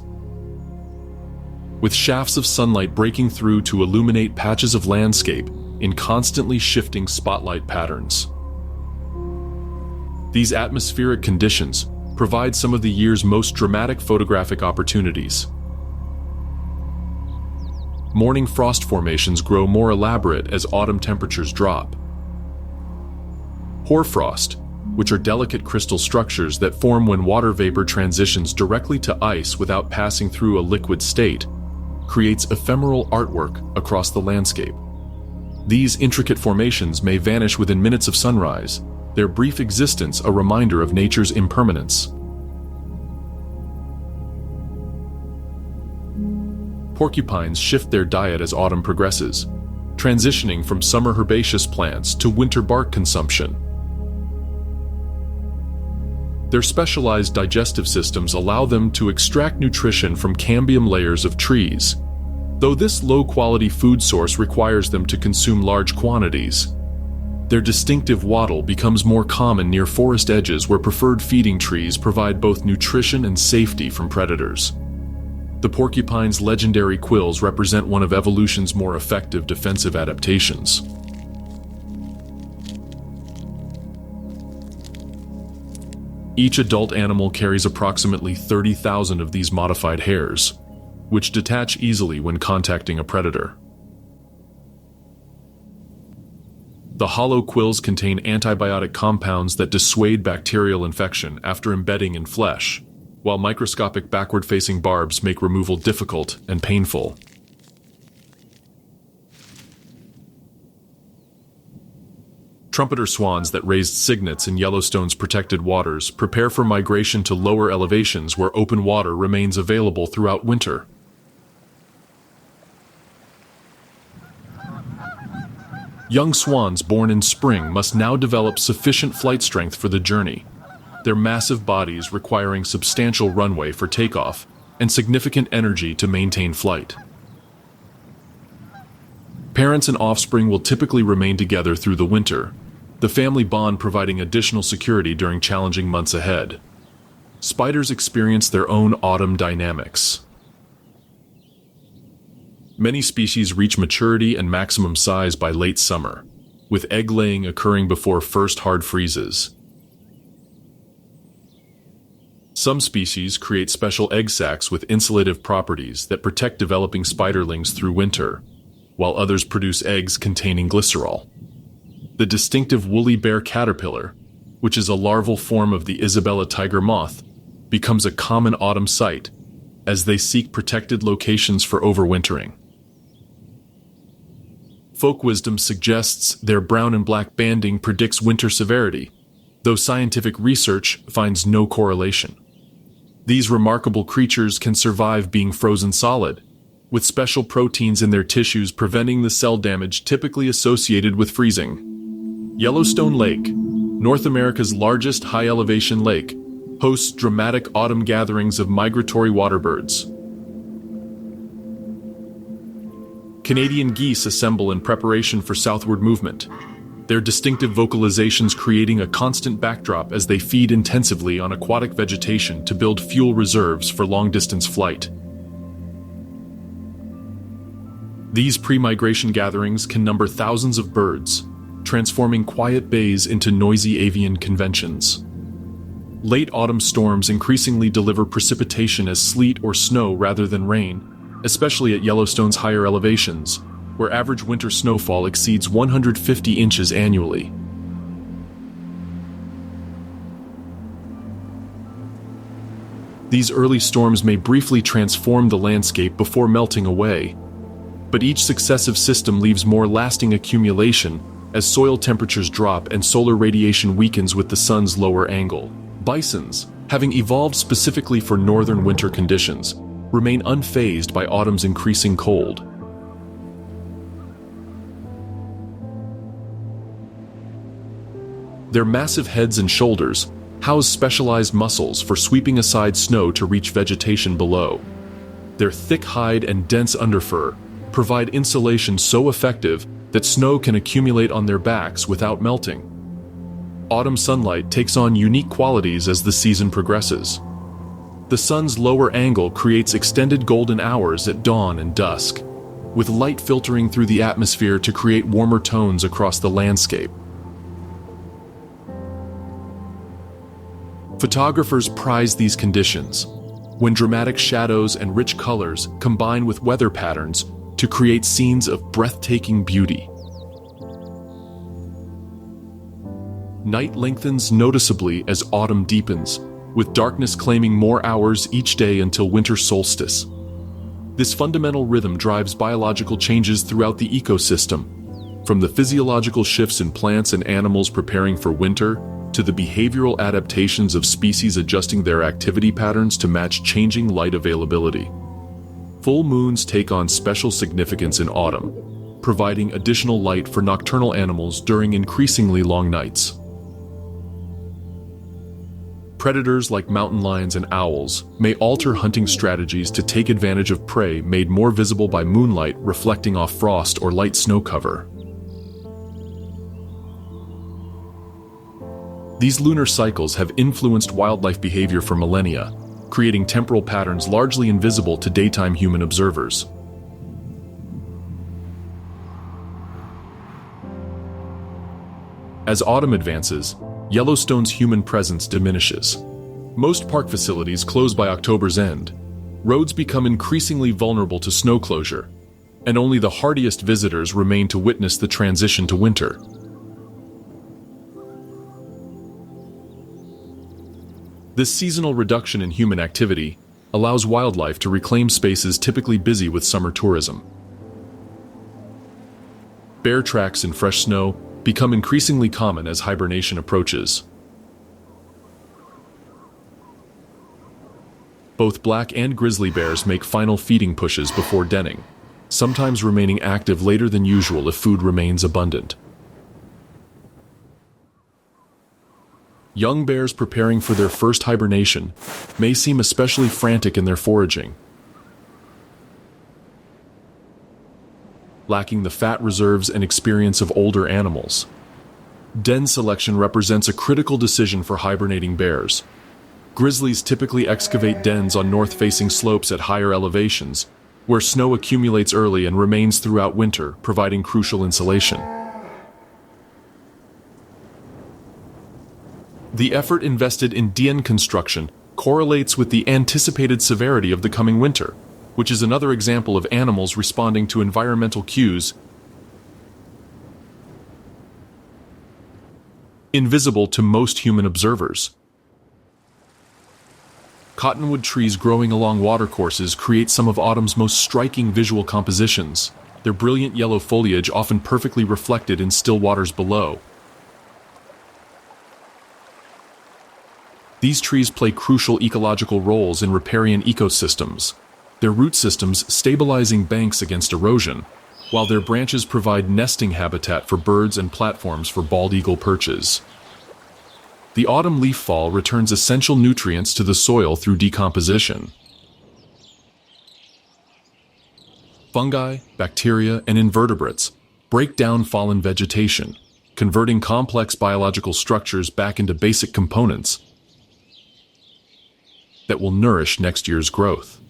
with shafts of sunlight breaking through to illuminate patches of landscape in constantly shifting spotlight patterns. These atmospheric conditions provide some of the year's most dramatic photographic opportunities. Morning frost formations grow more elaborate as autumn temperatures drop. Hoarfrost, which are delicate crystal structures that form when water vapor transitions directly to ice without passing through a liquid state, creates ephemeral artwork across the landscape. These intricate formations may vanish within minutes of sunrise, their brief existence a reminder of nature's impermanence. Porcupines shift their diet as autumn progresses, transitioning from summer herbaceous plants to winter bark consumption. Their specialized digestive systems allow them to extract nutrition from cambium layers of trees. Though this low-quality food source requires them to consume large quantities, their distinctive wattle becomes more common near forest edges where preferred feeding trees provide both nutrition and safety from predators. The porcupine's legendary quills represent one of evolution's more effective defensive adaptations. Each adult animal carries approximately 30,000 of these modified hairs, which detach easily when contacting a predator. The hollow quills contain antibiotic compounds that dissuade bacterial infection after embedding in flesh, while microscopic backward-facing barbs make removal difficult and painful. Trumpeter swans that raised cygnets in Yellowstone's protected waters prepare for migration to lower elevations where open water remains available throughout winter. Young swans born in spring must now develop sufficient flight strength for the journey, their massive bodies requiring substantial runway for takeoff and significant energy to maintain flight. Parents and offspring will typically remain together through the winter, the family bond providing additional security during challenging months ahead. Spiders experience their own autumn dynamics. Many species reach maturity and maximum size by late summer, with egg laying occurring before first hard freezes. Some species create special egg sacs with insulative properties that protect developing spiderlings through winter, while others produce eggs containing glycerol. The distinctive woolly bear caterpillar, which is a larval form of the Isabella tiger moth, becomes a common autumn sight as they seek protected locations for overwintering. Folk wisdom suggests their brown and black banding predicts winter severity, though scientific research finds no correlation. These remarkable creatures can survive being frozen solid, with special proteins in their tissues preventing the cell damage typically associated with freezing. Yellowstone Lake, North America's largest high-elevation lake, hosts dramatic autumn gatherings of migratory waterbirds. Canadian geese assemble in preparation for southward movement, their distinctive vocalizations creating a constant backdrop as they feed intensively on aquatic vegetation to build fuel reserves for long-distance flight. These pre-migration gatherings can number thousands of birds, transforming quiet bays into noisy avian conventions. Late autumn storms increasingly deliver precipitation as sleet or snow rather than rain, especially at Yellowstone's higher elevations, where average winter snowfall exceeds 150 inches annually. These early storms may briefly transform the landscape before melting away, but each successive system leaves more lasting accumulation as soil temperatures drop and solar radiation weakens with the sun's lower angle. Bisons, having evolved specifically for northern winter conditions, remain unfazed by autumn's increasing cold. Their massive heads and shoulders house specialized muscles for sweeping aside snow to reach vegetation below. Their thick hide and dense underfur provide insulation so effective that snow can accumulate on their backs without melting. Autumn sunlight takes on unique qualities as the season progresses. The sun's lower angle creates extended golden hours at dawn and dusk, with light filtering through the atmosphere to create warmer tones across the landscape. Photographers prize these conditions, when dramatic shadows and rich colors combine with weather patterns to create scenes of breathtaking beauty. Night lengthens noticeably as autumn deepens, with darkness claiming more hours each day until winter solstice. This fundamental rhythm drives biological changes throughout the ecosystem, from the physiological shifts in plants and animals preparing for winter to the behavioral adaptations of species adjusting their activity patterns to match changing light availability. Full moons take on special significance in autumn, providing additional light for nocturnal animals during increasingly long nights. Predators like mountain lions and owls may alter hunting strategies to take advantage of prey made more visible by moonlight reflecting off frost or light snow cover. These lunar cycles have influenced wildlife behavior for millennia, creating temporal patterns largely invisible to daytime human observers. As autumn advances, Yellowstone's human presence diminishes. Most park facilities close by October's end. Roads become increasingly vulnerable to snow closure, and only the hardiest visitors remain to witness the transition to winter. This seasonal reduction in human activity allows wildlife to reclaim spaces typically busy with summer tourism. Bear tracks in fresh snow become increasingly common as hibernation approaches. Both black and grizzly bears make final feeding pushes before denning, sometimes remaining active later than usual if food remains abundant. Young bears preparing for their first hibernation may seem especially frantic in their foraging, lacking the fat reserves and experience of older animals. Den selection represents a critical decision for hibernating bears. Grizzlies typically excavate dens on north-facing slopes at higher elevations, where snow accumulates early and remains throughout winter, providing crucial insulation. The effort invested in den construction correlates with the anticipated severity of the coming winter, which is another example of animals responding to environmental cues invisible to most human observers. Cottonwood trees growing along watercourses create some of autumn's most striking visual compositions, their brilliant yellow foliage often perfectly reflected in still waters below. These trees play crucial ecological roles in riparian ecosystems, their root systems stabilizing banks against erosion, while their branches provide nesting habitat for birds and platforms for bald eagle perches. The autumn leaf fall returns essential nutrients to the soil through decomposition. Fungi, bacteria, and invertebrates break down fallen vegetation, converting complex biological structures back into basic components that will nourish next year's growth.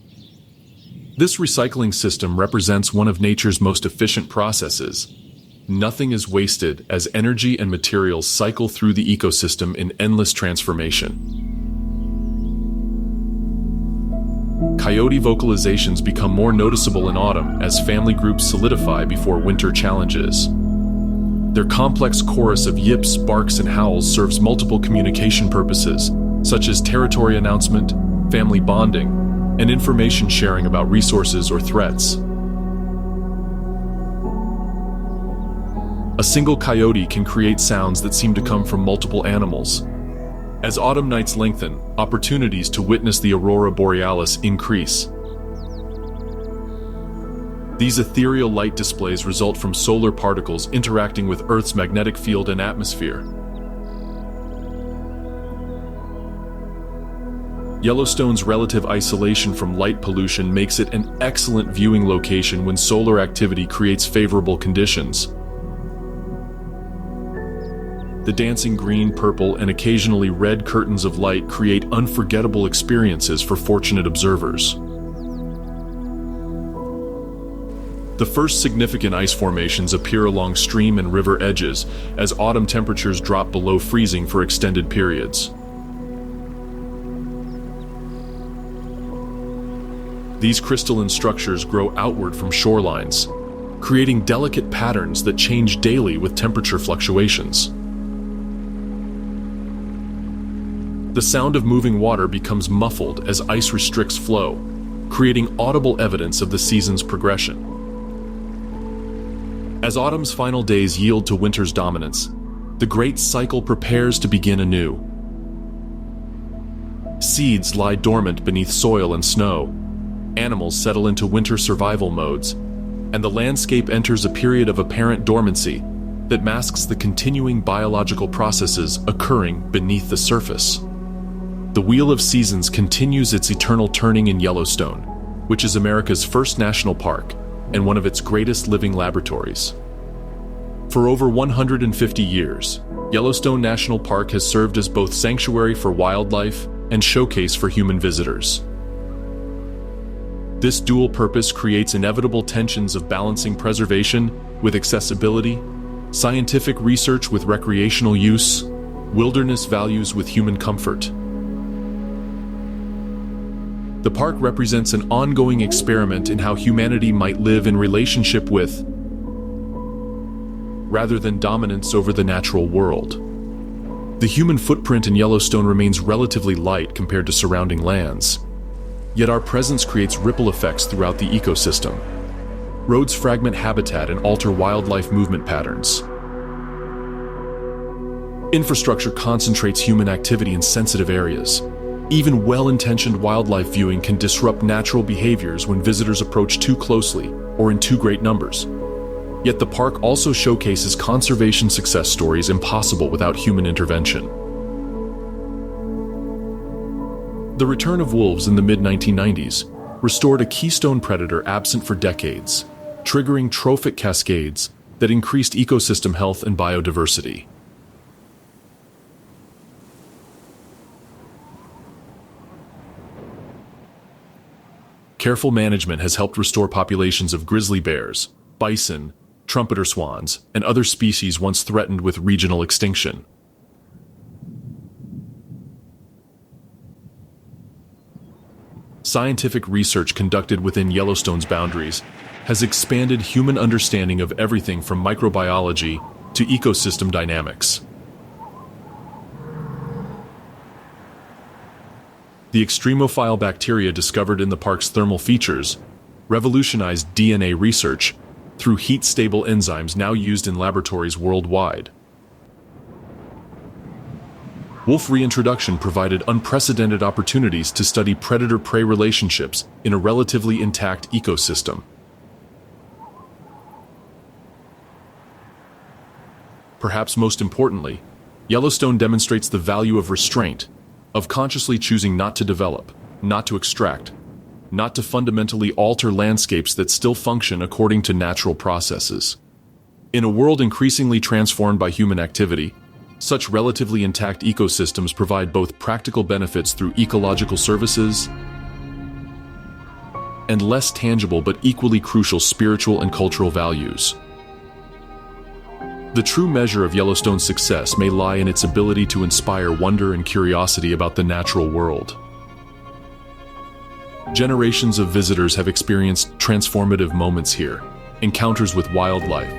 This recycling system represents one of nature's most efficient processes. Nothing is wasted as energy and materials cycle through the ecosystem in endless transformation. Coyote vocalizations become more noticeable in autumn as family groups solidify before winter challenges. Their complex chorus of yips, barks, and howls serves multiple communication purposes, such as territory announcement, family bonding, and information sharing about resources or threats. A single coyote can create sounds that seem to come from multiple animals. As autumn nights lengthen, opportunities to witness the aurora borealis increase. These ethereal light displays result from solar particles interacting with Earth's magnetic field and atmosphere. Yellowstone's relative isolation from light pollution makes it an excellent viewing location when solar activity creates favorable conditions. The dancing green, purple, and occasionally red curtains of light create unforgettable experiences for fortunate observers. The first significant ice formations appear along stream and river edges as autumn temperatures drop below freezing for extended periods. These crystalline structures grow outward from shorelines, creating delicate patterns that change daily with temperature fluctuations. The sound of moving water becomes muffled as ice restricts flow, creating audible evidence of the season's progression. As autumn's final days yield to winter's dominance, the great cycle prepares to begin anew. Seeds lie dormant beneath soil and snow, animals settle into winter survival modes, and the landscape enters a period of apparent dormancy that masks the continuing biological processes occurring beneath the surface. The Wheel of Seasons continues its eternal turning in Yellowstone, which is America's first national park and one of its greatest living laboratories. For over 150 years, Yellowstone National Park has served as both sanctuary for wildlife and showcase for human visitors. This dual purpose creates inevitable tensions of balancing preservation with accessibility, scientific research with recreational use, wilderness values with human comfort. The park represents an ongoing experiment in how humanity might live in relationship with, rather than dominance over the natural world. The human footprint in Yellowstone remains relatively light compared to surrounding lands. Yet our presence creates ripple effects throughout the ecosystem. Roads fragment habitat and alter wildlife movement patterns. Infrastructure concentrates human activity in sensitive areas. Even well-intentioned wildlife viewing can disrupt natural behaviors when visitors approach too closely or in too great numbers. Yet the park also showcases conservation success stories impossible without human intervention. The return of wolves in the mid-1990s restored a keystone predator absent for decades, triggering trophic cascades that increased ecosystem health and biodiversity. Careful management has helped restore populations of grizzly bears, bison, trumpeter swans, and other species once threatened with regional extinction. Scientific research conducted within Yellowstone's boundaries has expanded human understanding of everything from microbiology to ecosystem dynamics. The extremophile bacteria discovered in the park's thermal features revolutionized DNA research through heat-stable enzymes now used in laboratories worldwide. Wolf reintroduction provided unprecedented opportunities to study predator-prey relationships in a relatively intact ecosystem. Perhaps most importantly, Yellowstone demonstrates the value of restraint, of consciously choosing not to develop, not to extract, not to fundamentally alter landscapes that still function according to natural processes. In a world increasingly transformed by human activity, such relatively intact ecosystems provide both practical benefits through ecological services and less tangible but equally crucial spiritual and cultural values. The true measure of Yellowstone's success may lie in its ability to inspire wonder and curiosity about the natural world. Generations of visitors have experienced transformative moments here, encounters with wildlife,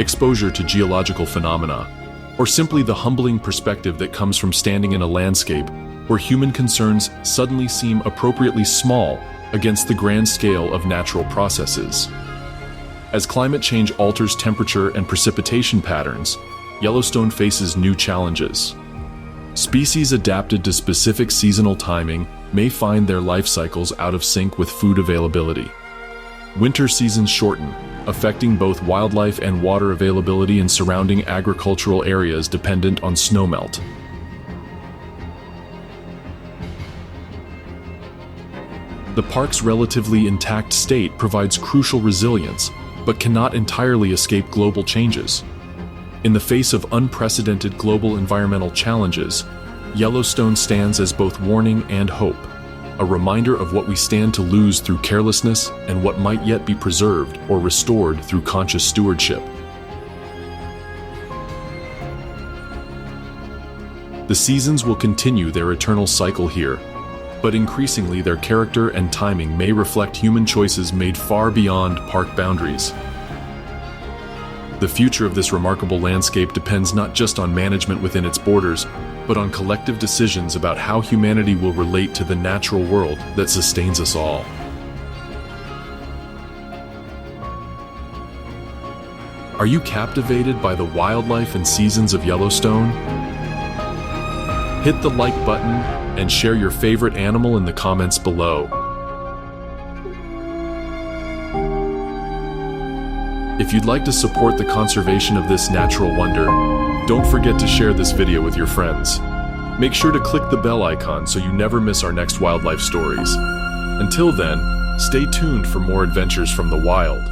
exposure to geological phenomena, or simply the humbling perspective that comes from standing in a landscape where human concerns suddenly seem appropriately small against the grand scale of natural processes. As climate change alters temperature and precipitation patterns, Yellowstone faces new challenges. Species adapted to specific seasonal timing may find their life cycles out of sync with food availability. Winter seasons shorten, affecting both wildlife and water availability in surrounding agricultural areas dependent on snowmelt. The park's relatively intact state provides crucial resilience, but cannot entirely escape global changes. In the face of unprecedented global environmental challenges, Yellowstone stands as both warning and hope, a reminder of what we stand to lose through carelessness and what might yet be preserved or restored through conscious stewardship. The seasons will continue their eternal cycle here, but increasingly their character and timing may reflect human choices made far beyond park boundaries. The future of this remarkable landscape depends not just on management within its borders, but on collective decisions about how humanity will relate to the natural world that sustains us all. Are you captivated by the wildlife and seasons of Yellowstone? Hit the like button and share your favorite animal in the comments below. If you'd like to support the conservation of this natural wonder, don't forget to share this video with your friends. Make sure to click the bell icon so you never miss our next wildlife stories. Until then, stay tuned for more adventures from the wild.